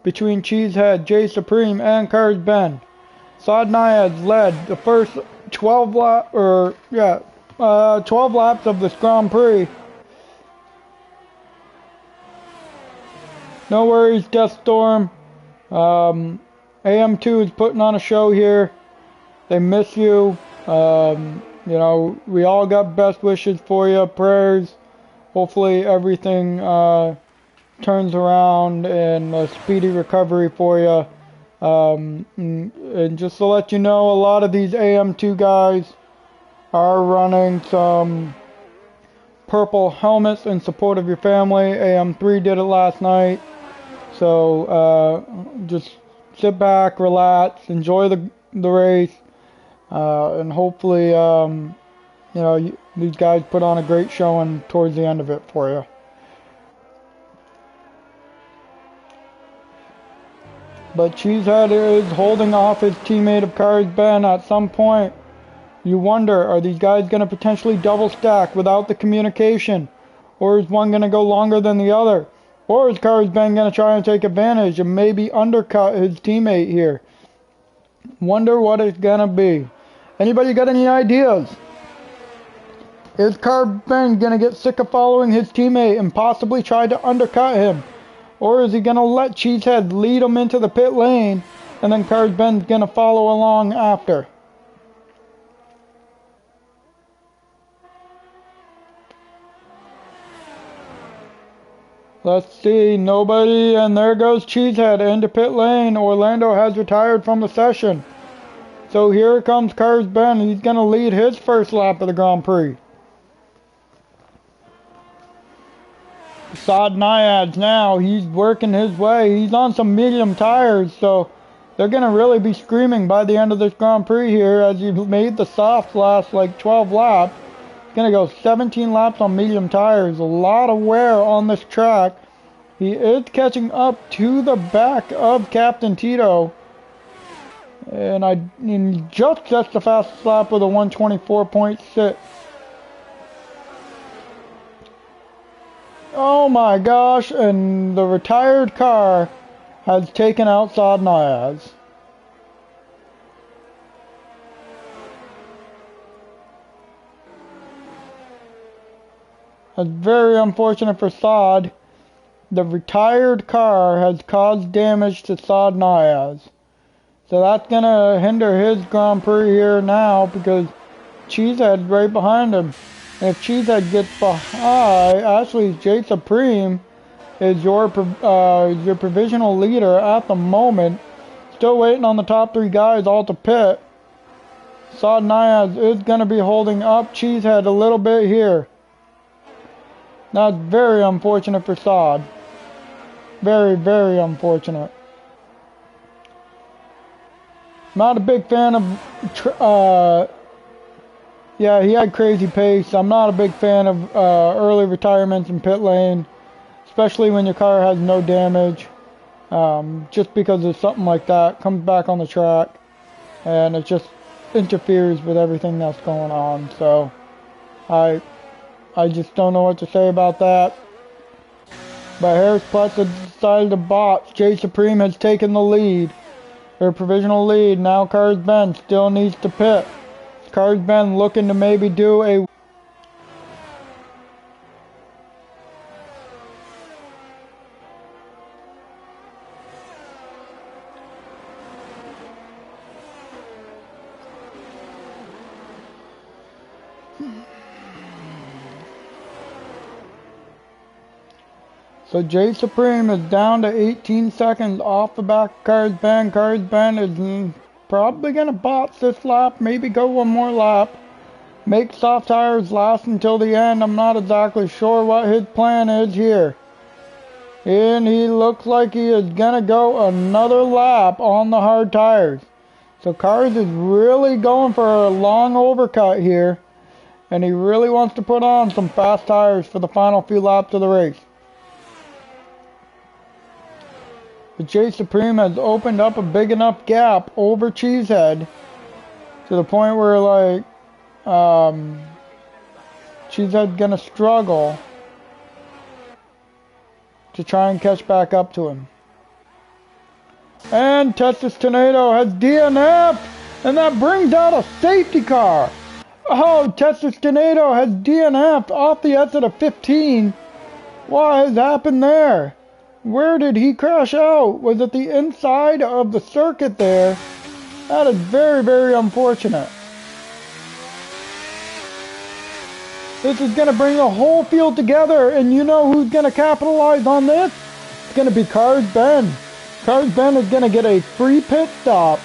between Cheesehead, J Supreme, and Cars Bend. Saad Nayaz led the first 12 laps of this Grand Prix. No worries, Death Storm. AM2 is putting on a show here. They miss you. You know, we all got best wishes for you, prayers. Hopefully everything turns around and a speedy recovery for you. And just to let you know, a lot of these AM2 guys are running some purple helmets in support of your family. AM3 did it last night. So just sit back, relax, enjoy the race, and hopefully you know, these guys put on a great showing towards the end of it for you. But Cheesehead is holding off his teammate of Cars Ben at some point. You wonder, are these guys going to potentially double stack without the communication? Or is one going to go longer than the other? Or is Cars Ben going to try and take advantage and maybe undercut his teammate here? Wonder what it's going to be. Anybody got any ideas? Is Cars Ben going to get sick of following his teammate and possibly try to undercut him? Or is he going to let Cheesehead lead him into the pit lane and then Cars Ben's going to follow along after? Let's see, nobody, and there goes Cheesehead into pit lane. Orlando has retired from the session. So here comes Cars Ben. He's going to lead his first lap of the Grand Prix. Saad Nayaz now, he's working his way. He's on some medium tires, so they're going to really be screaming by the end of this Grand Prix here as he made the softs last like 12 laps. He's going to go 17 laps on medium tires. A lot of wear on this track. He is catching up to the back of Captain Tito. And he just gets the fastest lap with a 124.6. Oh my gosh, and the retired car has taken out Saad Nayaz. That's very unfortunate for Saad. The retired car has caused damage to Saad Nayaz. So that's going to hinder his Grand Prix here now because Cheesehead's right behind him. And if Cheesehead gets behind, actually J Supreme is your provisional leader at the moment. Still waiting on the top three guys all to pit. Saad Nayaz is going to be holding up Cheesehead a little bit here. That's very unfortunate for Saad. Very, very unfortunate. Not a big fan of yeah, he had crazy pace. I'm not a big fan of early retirements in pit lane, especially when your car has no damage. Just because of something like that, comes back on the track, and it just interferes with everything that's going on. So, I just don't know what to say about that. But Harris Platts has decided to box. J Supreme has taken the lead, or provisional lead. Now Cars Ben still needs to pit. Cars Ben looking to maybe do a So J Supreme is down to 18 seconds off the back of Cars Ben. Cars Ben is probably going to box this lap, maybe go one more lap. Make soft tires last until the end. I'm not exactly sure what his plan is here. And he looks like he is gonna go another lap on the hard tires. So Cars is really going for a long overcut here. And he really wants to put on some fast tires for the final few laps of the race. The J Supreme has opened up a big enough gap over Cheesehead to the point where, like, Cheesehead's gonna struggle to try and catch back up to him. And Texas Tornado has DNF'd, and that brings out a safety car. Oh, Texas Tornado has DNF'd off the exit of 15. What has happened there? Where did he crash out? Was it the inside of the circuit there? That is very, very unfortunate. This is going to bring the whole field together, and you know who's going to capitalize on this? It's going to be Cars Ben. Cars Ben is going to get a free pit stop.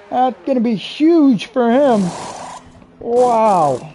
That's going to be huge for him. Wow.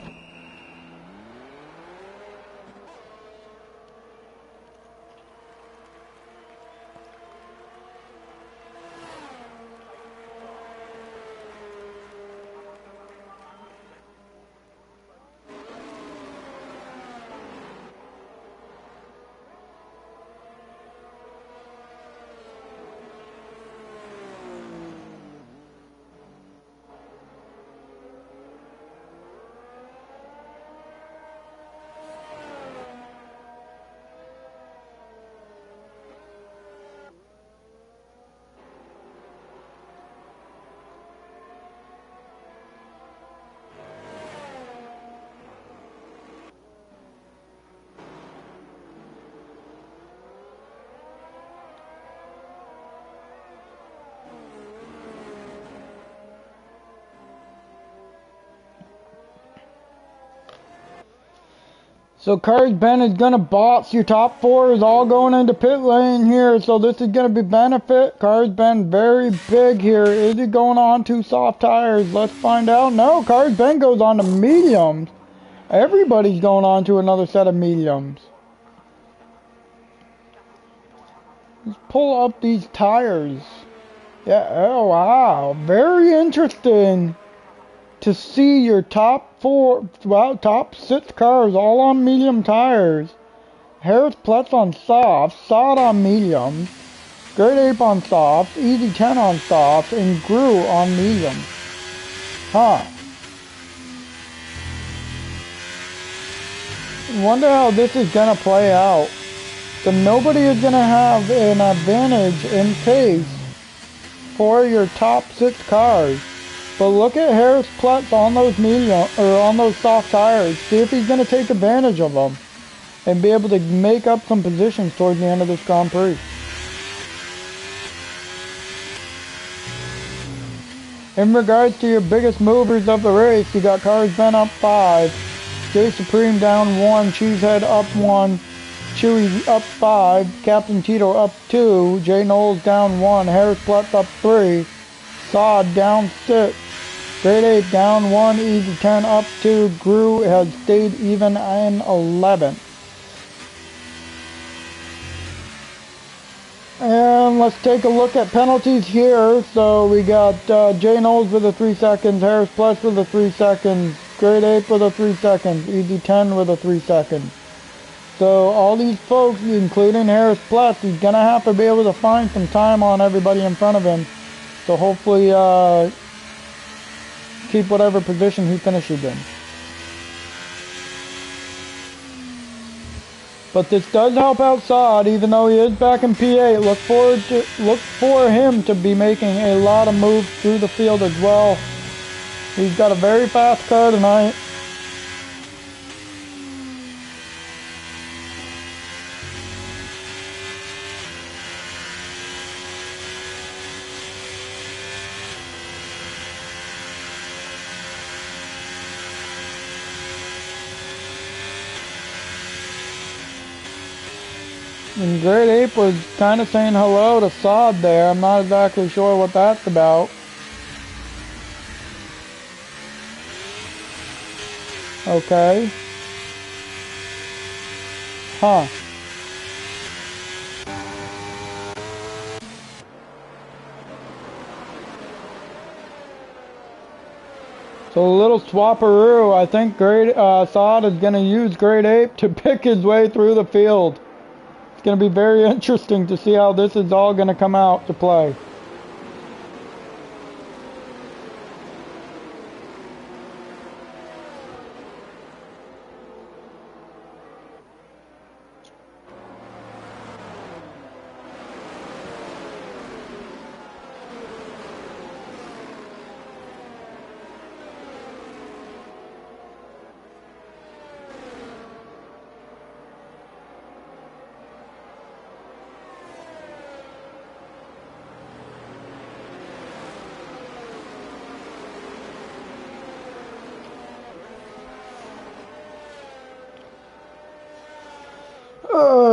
So Cars Ben is going to box. Your top four is all going into pit lane here. So this is going to be benefit. Cars Ben very big here. Is he going on to soft tires? Let's find out. No, Cars Ben goes on to mediums. Everybody's going on to another set of mediums. Let's pull up these tires. Yeah, oh wow. Very interesting to see your top four, well, top 6 cars all on medium tires. Harris Plus on soft, Sod on mediums, Great Ape on soft, Easy 10 on soft, and Gru on medium. Huh. Wonder how this is gonna play out. So nobody is gonna have an advantage in pace for your top 6 cars. But look at Harris Plus on those medium or on those soft tires. See if he's going to take advantage of them and be able to make up some positions towards the end of this Grand Prix. In regards to your biggest movers of the race, you got Cars Ben up 5, J Supreme down 1, Cheesehead up 1, Chewy up 5, Captain Tito up 2, Jay Knowles down 1, Harris Plus up 3, Sod down 6, Great Ape down 1, Easy 10 up 2, Gru has stayed even in 11th. And let's take a look at penalties here. So we got Jay Knowles with a 3 seconds, Harris Plus with a 3 seconds, Great Ape with a 3 seconds, Easy 10 with a 3 seconds. So all these folks, including Harris Plus, he's going to have to be able to find some time on everybody in front of him. So hopefully keep whatever position he finishes in. But this does help out Sod, even though he is back in P8. Look for him to be making a lot of moves through the field as well. He's got a very fast car tonight. And Great Ape was kind of saying hello to Sod there. I'm not exactly sure what that's about. Okay. Huh. So a little swapperoo. I think Saad is going to use Great Ape to pick his way through the field. It's going to be very interesting to see how this is all going to come out to play.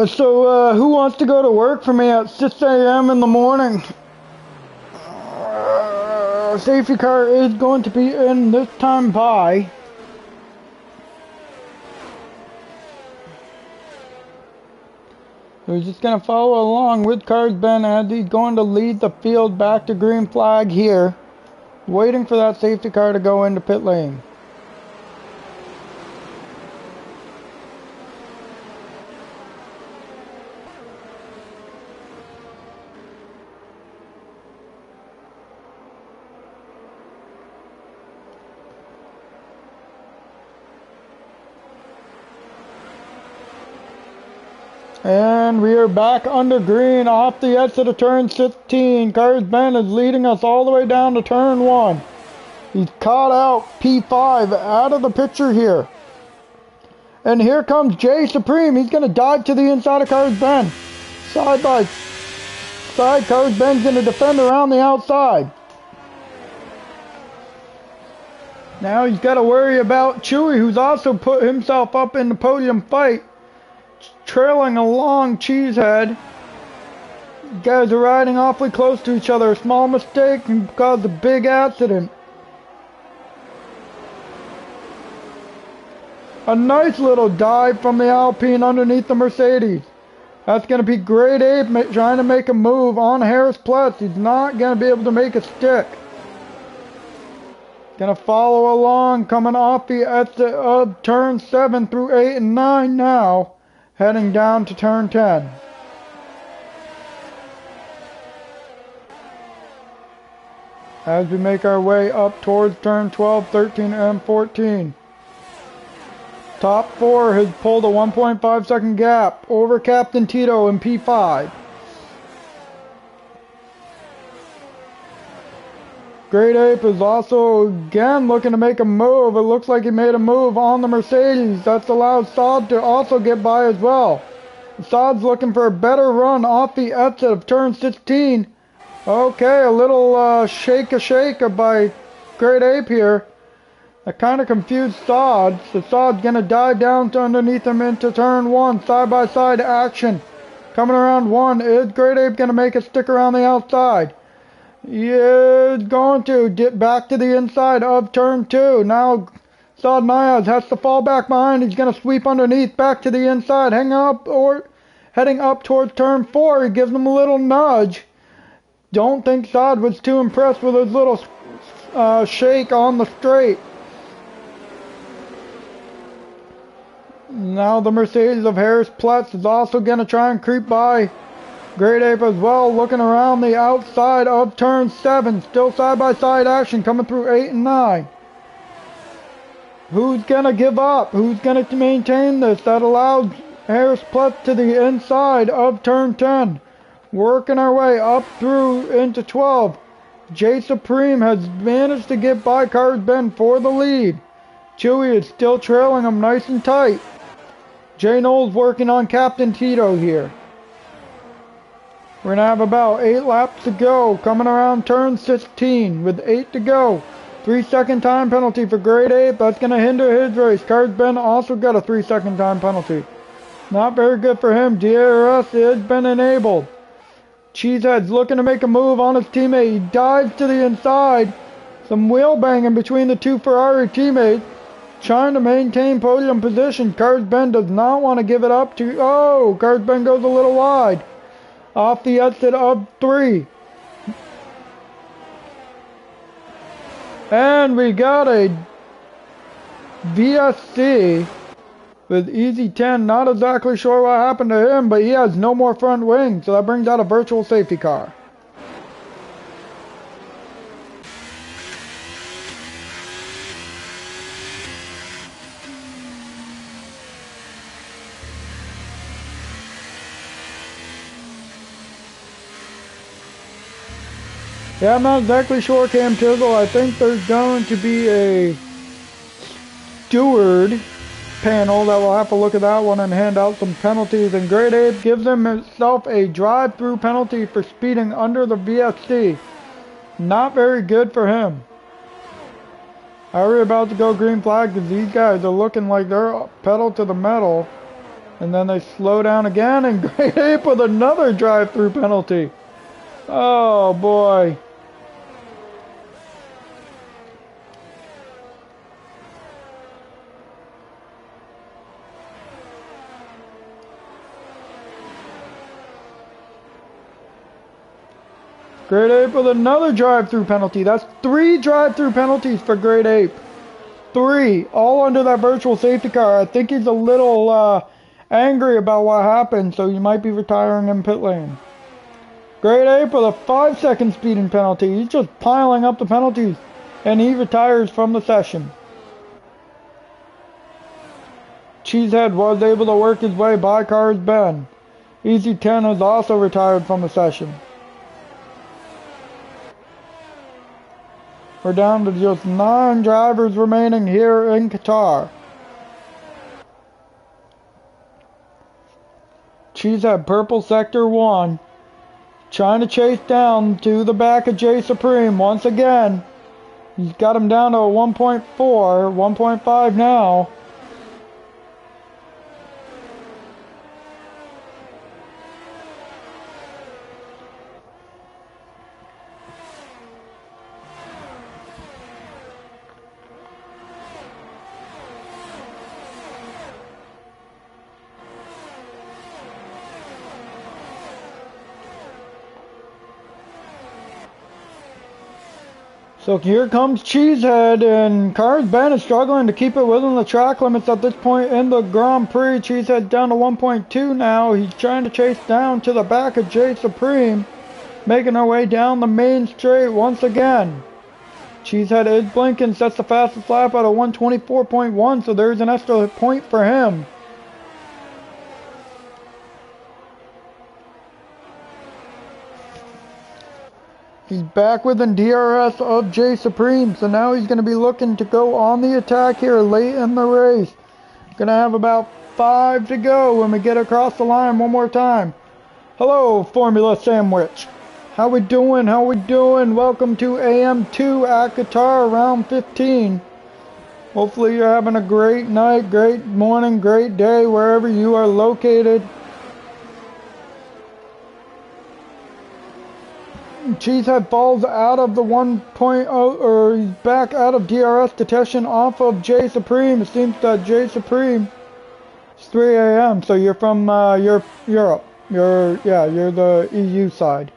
Who wants to go to work for me at 6 a.m. in the morning? Safety car is going to be in this time by. We're just going to follow along with Cars Ben as he's going to lead the field back to green flag here, waiting for that safety car to go into pit lane. And we are back under green off the exit of turn 16. Cars Ben is leading us all the way down to turn 1. He's caught out P5 out of the picture here. And here comes Jay Supreme. He's going to dive to the inside of Cars Ben. Side by side, Cars Ben's going to defend around the outside. Now he's got to worry about Chewy, who's also put himself up in the podium fight. Trailing along Cheesehead. Guys are riding awfully close to each other. A small mistake can cause a big accident. A nice little dive from the Alpine underneath the Mercedes. That's going to be Great Ape trying to make a move on Harris Platz. He's not going to be able to make a stick. Going to follow along, coming off the exit of turn 7 through 8 and 9 now. Heading down to turn 10. As we make our way up towards turn 12, 13, and 14. Top 4 has pulled a 1.5 second gap over Captain Tito in P5. Great Ape is also again looking to make a move. It looks like he made a move on the Mercedes. That's allowed Saad to also get by as well. Saad's looking for a better run off the exit of turn 16. Okay, a little shake-a-shake by Great Ape here. That kind of confused Saad. So Saad's going to dive down to underneath him into turn 1. Side-by-side action. Coming around 1. Is Great Ape going to make a stick around the outside? He is going to get back to the inside of turn 2. Now Saad Nayaz has to fall back behind. He's going to sweep underneath back to the inside. Heading up towards turn 4. He gives him a little nudge. Don't think Saad was too impressed with his little shake on the straight. Now the Mercedes of Harris Platz is also going to try and creep by Great Ape as well, looking around the outside of turn 7. Still side-by-side action coming through 8 and 9. Who's going to give up? Who's going to maintain this? That allows Harris Platz to the inside of turn 10. Working our way up through into 12. Jay Supreme has managed to get by Cars Ben for the lead. Chewy is still trailing him nice and tight. Jay Knowles working on Captain Tito here. We're going to have about 8 laps to go, coming around turn 16 with 8 to go. 3-second time penalty for Great Ape. That's going to hinder his race. Cars Ben also got a 3-second time penalty. Not very good for him. DRS has been enabled. Cheesehead's looking to make a move on his teammate. He dives to the inside. Some wheel banging between the two Ferrari teammates. Trying to maintain podium position. Cars Ben does not want to give it up to... Oh, Cars Ben goes a little wide. Off the exit of 3. And we got a VSC with Easy 10. Not exactly sure what happened to him, but he has no more front wing, so that brings out a virtual safety car. Yeah, I'm not exactly sure, Cam Tizzle. I think there's going to be a steward panel that will have to look at that one and hand out some penalties. And Great Ape gives himself a drive-through penalty for speeding under the VSC. Not very good for him. Are we about to go green flag? Because these guys are looking like they're pedal to the metal. And then they slow down again, and Great Ape with another drive-through penalty. Oh boy. Great Ape with another drive-through penalty. That's 3 drive-through penalties for Great Ape. 3, all under that virtual safety car. I think he's a little angry about what happened, so he might be retiring in pit lane. Great Ape with a 5-second speeding penalty. He's just piling up the penalties, and he retires from the session. Cheesehead was able to work his way by Cars Ben. Easy 10 has also retired from the session. We're down to just 9 drivers remaining here in Qatar. Cheesehead, purple sector 1. Trying to chase down to the back of J Supreme once again. He's got him down to a 1.4, 1.5 now. So here comes Cheesehead, and Cars Ben is struggling to keep it within the track limits at this point in the Grand Prix. Cheesehead down to 1.2 now. He's trying to chase down to the back of J Supreme, making our way down the main straight once again. Cheesehead is blinking, sets the fastest lap at a 124.1, so there's an extra point for him. He's back within DRS of J Supreme, so now he's going to be looking to go on the attack here late in the race. Going to have about 5 to go when we get across the line one more time. Hello, Formula Sandwich. How we doing? How we doing? Welcome to AM2 at Qatar, round 15. Hopefully you're having a great night, great morning, great day, wherever you are located. Cheesehead falls out of the 1.0, or he's back out of DRS detection off of J Supreme. It seems that J Supreme is 3 AM, so you're from Europe. You're the EU side.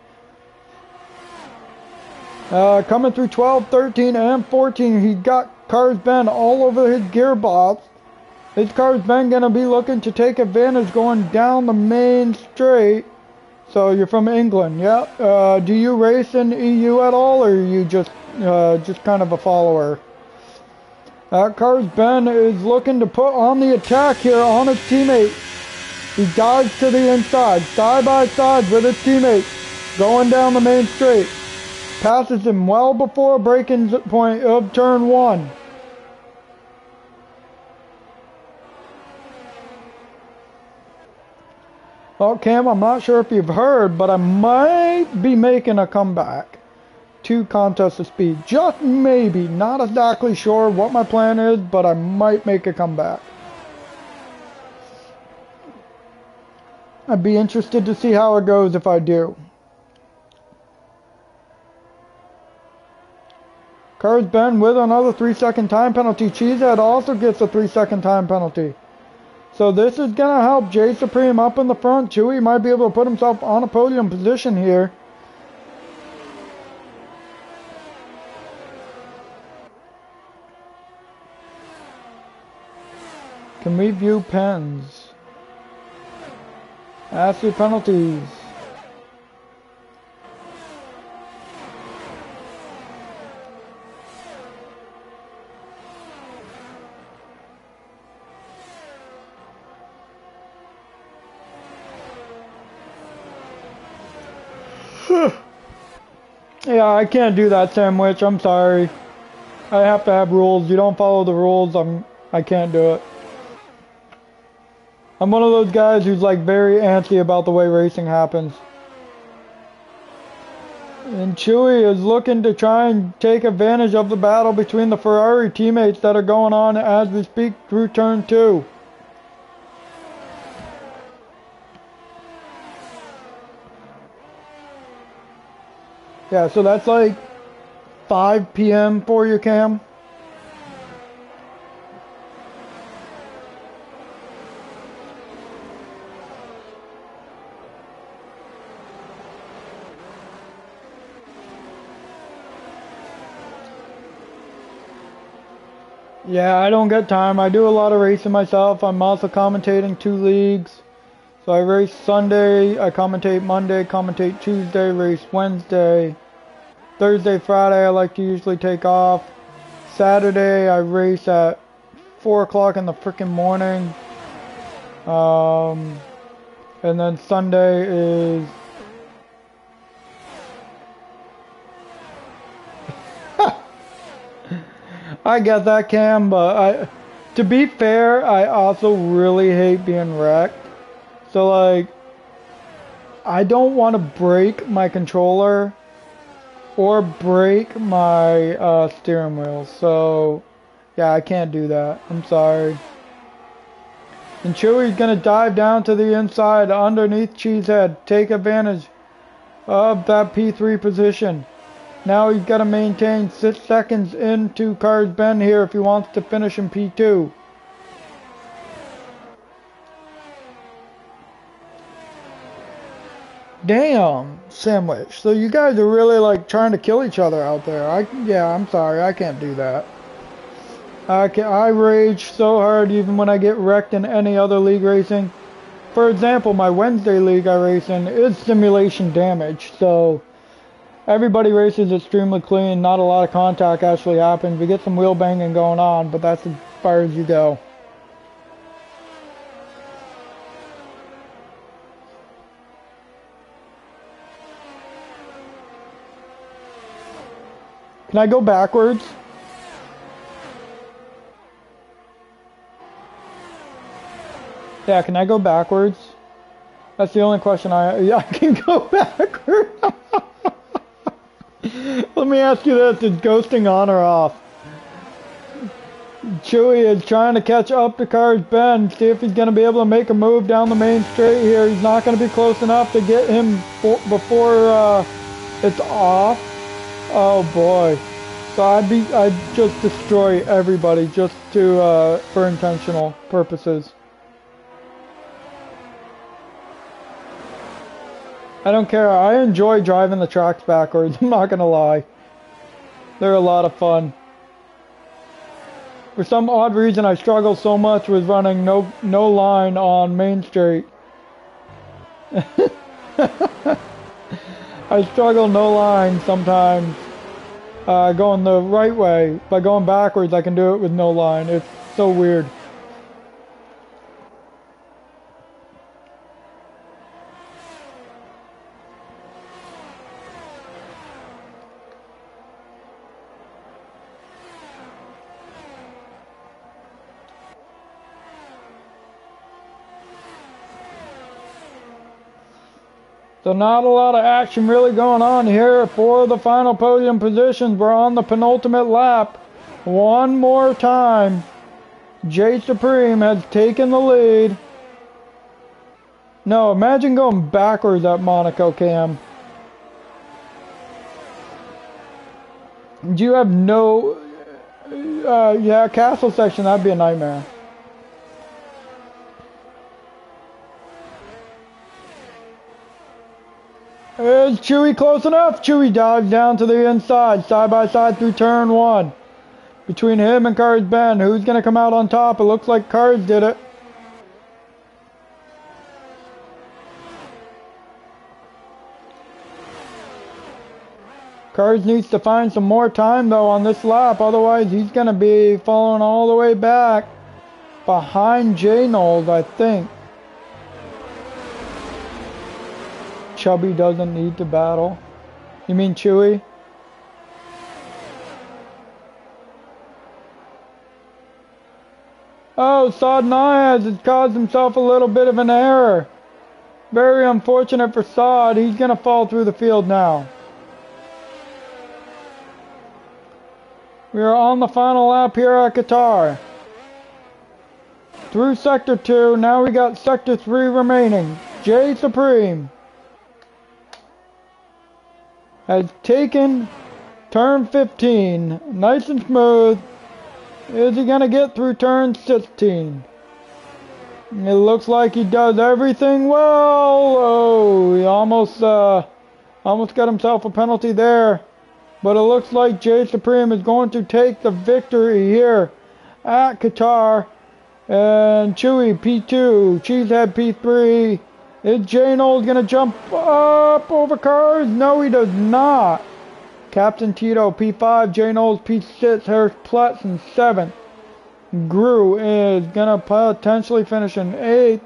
Coming through 12, 13, and 14, he got Cars Ben all over his gearbox. His Cars Ben gonna be looking to take advantage going down the main straight. So you're from England, yeah? Do you race in EU at all, or are you just kind of a follower? Cars Ben is looking to put on the attack here on his teammate. He dives to the inside, side by side with his teammate, going down the main straight. Passes him well before breaking point of turn 1. Well, Cam, I'm not sure if you've heard, but I might be making a comeback to Contest of Speed. Just maybe. Not exactly sure what my plan is, but I might make a comeback. I'd be interested to see how it goes if I do. Cars Ben with another 3-second time penalty. Cheesehead also gets a 3-second time penalty. So this is going to help J Supreme up in the front too. He might be able to put himself on a podium position here. Can we view pens? Ask your penalties. Yeah, I can't do that sandwich. I'm sorry. I have to have rules. You don't follow the rules, I can't do it. I'm one of those guys who's like very antsy about the way racing happens. And Chewy is looking to try and take advantage of the battle between the Ferrari teammates that are going on as we speak through turn 2. Yeah, so that's like 5 p.m. for you, Cam. Yeah, I don't get time. I do a lot of racing myself. I'm also commentating 2 leagues. So I race Sunday, I commentate Monday, commentate Tuesday, race Wednesday. Thursday, Friday I like to usually take off. Saturday I race at 4 o'clock in the frickin' morning. And then Sunday is... I get that, Cam, but to be fair, I also really hate being wrecked. So like, I don't want to break my controller or break my steering wheel. So yeah, I can't do that. I'm sorry. And Chewy's gonna dive down to the inside underneath Cheesehead. Take advantage of that P3 position. Now he's got to maintain 6 seconds into Car's Bend here if he wants to finish in P2. Damn, Sandwich. So you guys are really like trying to kill each other out there. Yeah, I'm sorry, I can't do that. I rage so hard even when I get wrecked in any other league racing. For example, my Wednesday league I race in is simulation damage, so everybody races extremely clean, not a lot of contact actually happens. We get some wheel banging going on, but that's as far as you go. Can I go backwards? Yeah, can I go backwards? That's the only question I can go backwards. Let me ask you this, is ghosting on or off? Chewy is trying to catch up to Car's Bend, see if he's going to be able to make a move down the main straight here. He's not going to be close enough to get him before it's off. Oh boy. So I'd just destroy everybody just to for intentional purposes. I don't care. I enjoy driving the tracks backwards. I'm not gonna lie. They're a lot of fun. For some odd reason, I struggle so much with running no line on Main Street. I struggle no line sometimes. Going the right way. By going backwards, I can do it with no line. It's so weird. So not a lot of action really going on here for the final podium positions. We're on the penultimate lap. One more time. J Supreme has taken the lead. No, imagine going backwards at Monaco, Cam. Do you have no... yeah, castle section, that'd be a nightmare. Is Chewy close enough? Chewy dives down to the inside, side by side through turn 1. between him and Cards Ben. Who's going to come out on top? It looks like Cards did it. Cards needs to find some more time though on this lap, otherwise he's going to be falling all the way back behind J-Nold, I think. Chubby doesn't need to battle. You mean Chewy? Oh, Saad Niaz has caused himself a little bit of an error. Very unfortunate for Saad. He's going to fall through the field now. We are on the final lap here at Qatar. Through Sector 2, now we got Sector 3 remaining. J Supreme has taken turn 15, nice and smooth. Is he going to get through turn 16? It looks like he does everything well. Oh, he almost got himself a penalty there. But it looks like J Supreme is going to take the victory here at Qatar. And Chewy P2, Cheesehead P3. Is J-Nold going to jump up over cars? No, he does not. Captain Tito P5, J-Nold P6, Harris Plutz in 7th. Gru is going to potentially finish in 8th.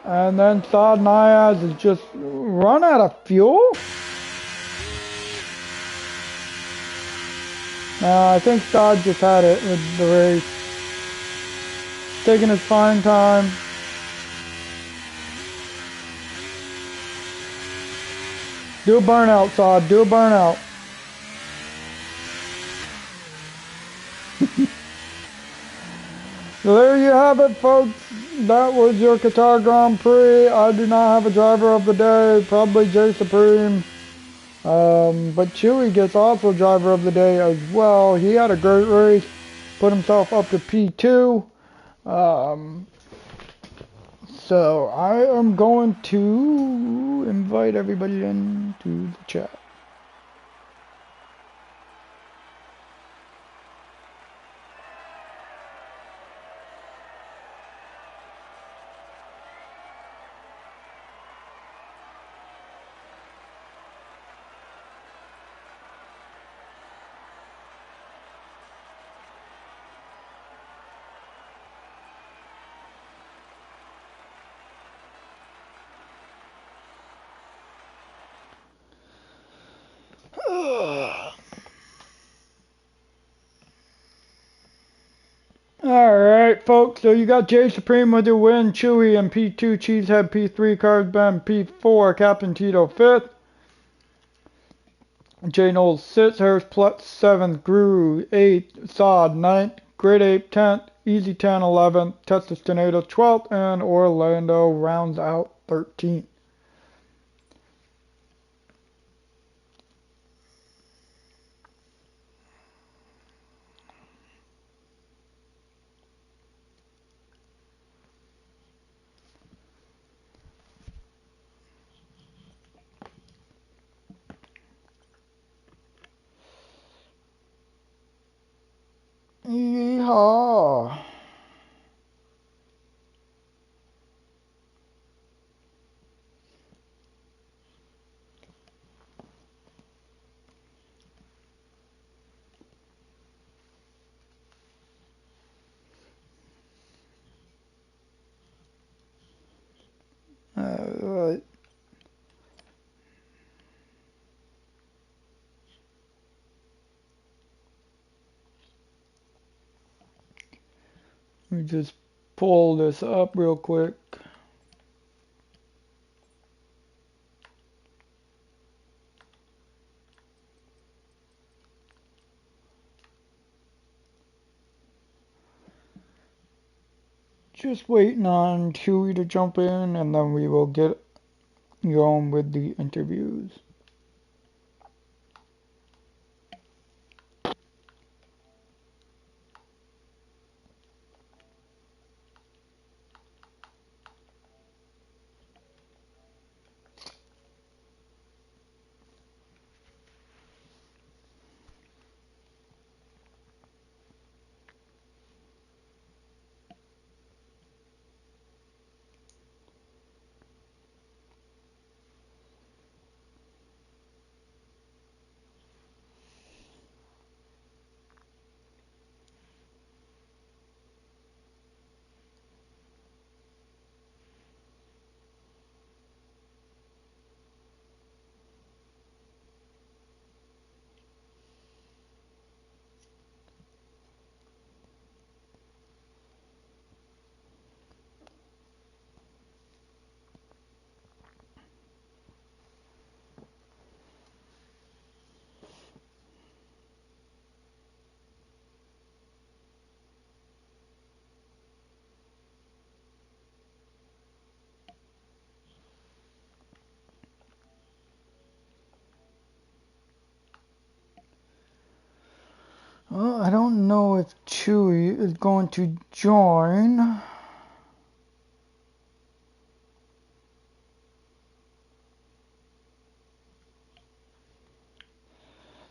And then Saad Niaz is just run out of fuel? I think Saad just had it with the race. Taking his fine time. Do a burnout, Saad. Do a burnout. So there you have it, folks. That was your Qatar Grand Prix. I do not have a driver of the day. Probably J Supreme. But Chewy gets also driver of the day as well. He had a great race. Put himself up to P2. So I am going to invite everybody into the chat. Alright, folks, so you got J Supreme with your win, Chewy and P2, Cheesehead P3, Cards Ben P4, Captain Tito 5th, J-Nold 6th, Harris Plutz 7th, Gru 8th, Saad 9th, Great Ape 10th, Easy 10 11th, Texas Tornado 12th, and Orlando rounds out 13th. Yeehaw. Alright. Let me just pull this up real quick. Just waiting on Chewy to jump in and then we will get going with the interviews. Well, I don't know if Chewy is going to join.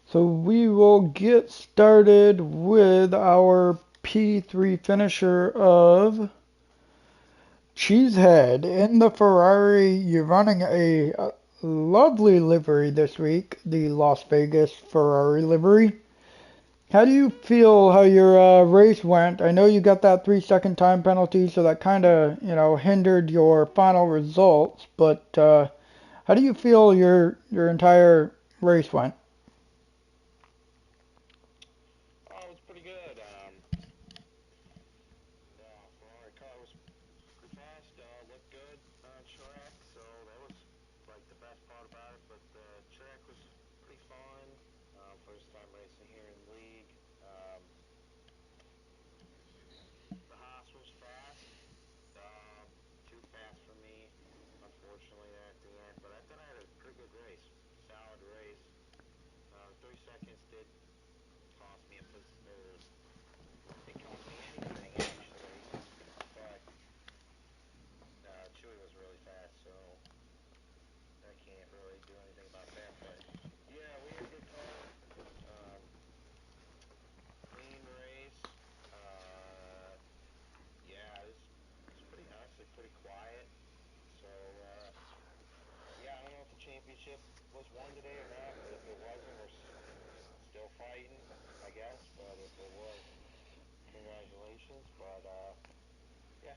So we will get started with our P3 finisher of Cheesehead. In the Ferrari, you're running a lovely livery this week, the Las Vegas Ferrari livery. How do you feel how your race went? I know you got that 3 second time penalty, so that kind of, hindered your final results. But how do you feel your entire race went? Oh, it was pretty good. The Ferrari car was pretty fast, looked good on track, so that was like the best part about it. But the track was pretty fun. First time racing here in the league. Um, the Haas was fast, too fast for me, unfortunately, there at the end. But I thought I had a pretty good race, solid race. 3 seconds did cost me a position. It cost me anything actually, but Chewy was really fast, so I can't really do anything about that. But yeah, we had a good car. Um, Clean race. Yeah, it was pretty honestly pretty quiet. So yeah, I don't know if the championship was won today or not, but if it wasn't, we're still fighting, I guess. But if it was, congratulations. But yeah,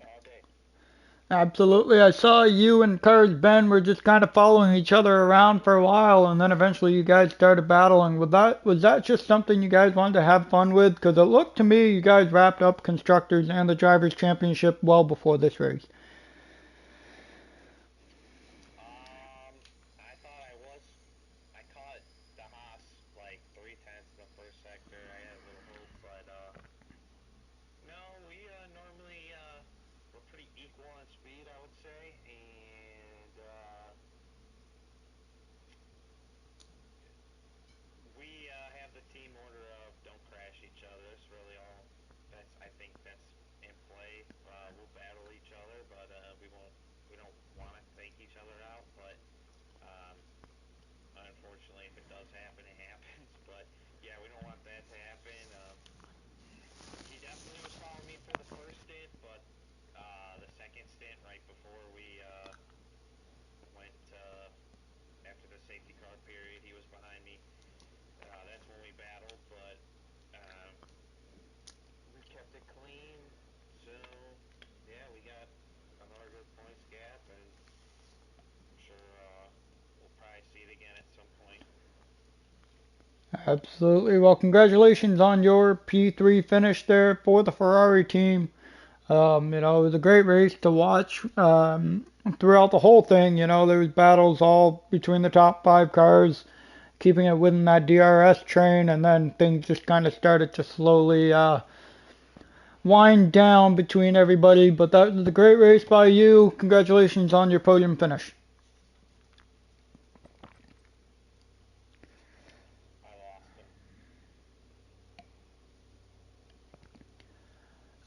solid day. Absolutely. I saw you and Cars Ben were just kind of following each other around for a while, and then eventually you guys started battling. Was that just something you guys wanted to have fun with? Because it looked to me you guys wrapped up constructors and the drivers' championship well before this race. I thought I was. I caught the Haas like 3/10 in the first sector. I had a little hope, but no, we normally we're pretty equal on speed, I would say, and we have the team order of don't crash each other. That's really all. That's I think that's in play. We'll battle each other, but we won't. We don't want to take each other out, but um, unfortunately, if it does happen, it happens. But yeah, we don't want that to happen. He definitely was following me for the first stint, but the second stint, right before we went after the safety car period, he was behind me. That's when we battled, but um, we kept it clean. So yeah, we got another good points gap, and I'm sure we'll probably see it again at some point. Absolutely. Well, congratulations on your P3 finish there for the Ferrari team. It was a great race to watch throughout the whole thing. There was battles all between the top five cars, keeping it within that DRS train, and then things just kind of started to slowly wind down between everybody. But that was a great race by you. Congratulations on your podium finish. I lost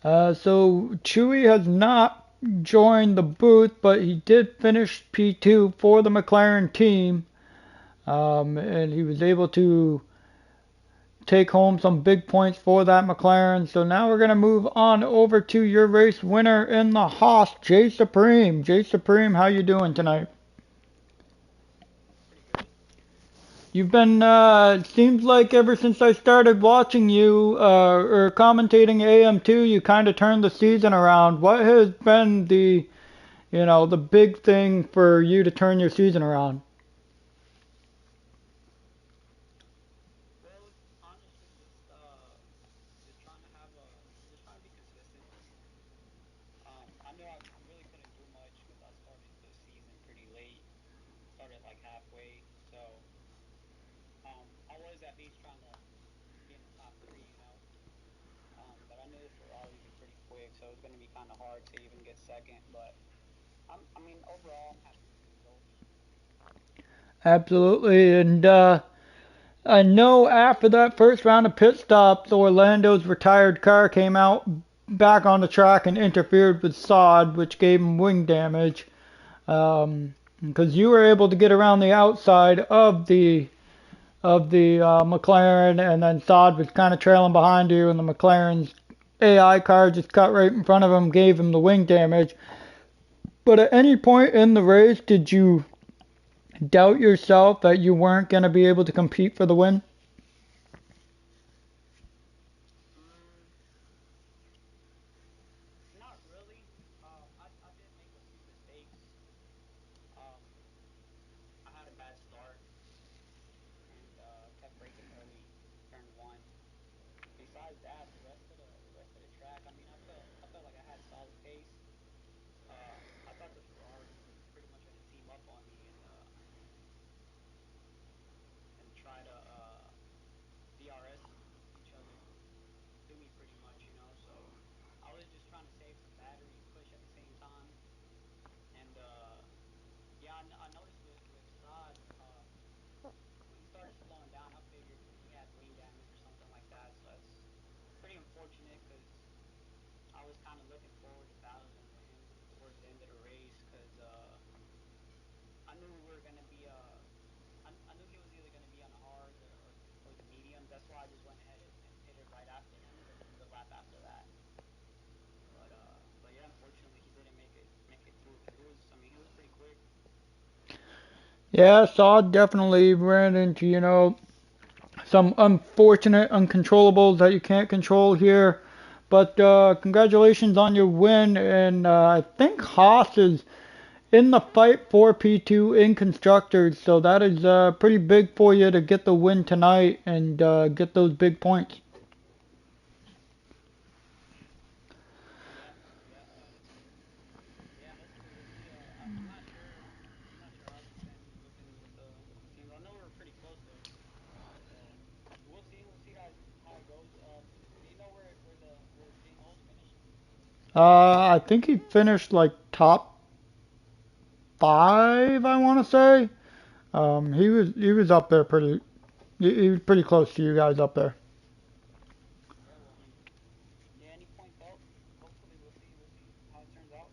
him. So Chewy has not joined the booth, but he did finish P2 for the McLaren team, and he was able to take home some big points for that McLaren. So now we're going to move on over to your race winner in the Haas, Jay Supreme. Jay Supreme, how you doing tonight? Pretty good. You've been, seems like ever since I started watching you, or commentating AM2, you kind of turned the season around. What has been the big thing for you to turn your season around? Well, it's honestly just trying to have a just trying to be consistent. I knew I really couldn't do much because I started the season pretty late. Started like halfway, so I was at least trying to be in the top three. But I knew the Ferraris are pretty quick, so it's going to be kind of hard to even get second. But I mean, overall, I'm happy with the results. Absolutely, and I know after that first round of pit stops, Orlando's retired car came out back on the track and interfered with Sod, which gave him wing damage. Because you were able to get around the outside of the McLaren, and then Sod was kind of trailing behind you, and the McLaren's AI car just cut right in front of him, gave him the wing damage. But at any point in the race, did you doubt yourself that you weren't going to be able to compete for the win? Not really. I did make a few mistakes. Um, I had a bad start and kept braking early, turn one. Besides that, the rest of the track, I mean, I felt like I had solid pace. I thought the Ferrari was pretty much going to team up on me and try to DRS each other through me pretty much, you know. So I was just trying to save some battery and push at the same time. And yeah, I noticed with Saad, when he started slowing down, I figured he had wing damage or something like that. So that's pretty unfortunate because I was kind of looking forward to battling with him towards the end of the race because I knew we were going to be I knew he was either going to be on the hard or the mediums. That's why I just went ahead and hit it right after him, the lap after that. But yeah, unfortunately he didn't make it through. But he was pretty quick. Yeah, Sod definitely ran into, some unfortunate uncontrollables that you can't control here. But congratulations on your win, and I think Haas is in the fight for P2 in constructors, so that is pretty big for you to get the win tonight and get those big points. Yeah, yeah, yeah. Hopefully we'll see. I'm not sure how the standings are looking with the teams. I know we're pretty close though. So we'll see how it goes. Do you know where King Oles finished? I think he finished like top five, I want to say. He was up there pretty. He was pretty close to you guys up there. Yeah, well, I mean, yeah, any points help. Hopefully we'll see how it turns out.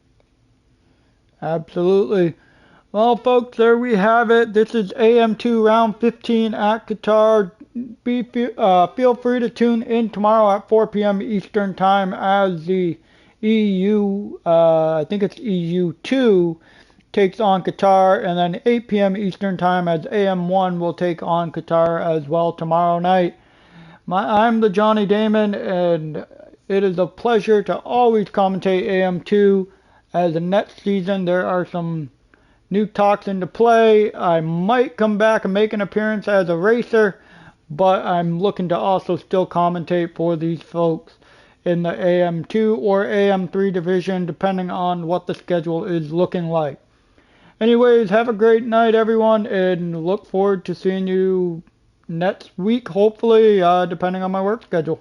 Absolutely. Well, folks, there we have it. This is AM2 round 15 at Qatar. Feel free to tune in tomorrow at 4 p.m. Eastern Time as the I think it's EU2, takes on Qatar, and then 8 p.m. Eastern Time as AM1 will take on Qatar as well tomorrow night. I'm the Johnny Damon, and it is a pleasure to always commentate AM2. As the next season, there are some new talks into play. I might come back and make an appearance as a racer, but I'm looking to also still commentate for these folks in the AM2 or AM3 division, depending on what the schedule is looking like. Anyways, have a great night, everyone, and look forward to seeing you next week, hopefully, depending on my work schedule.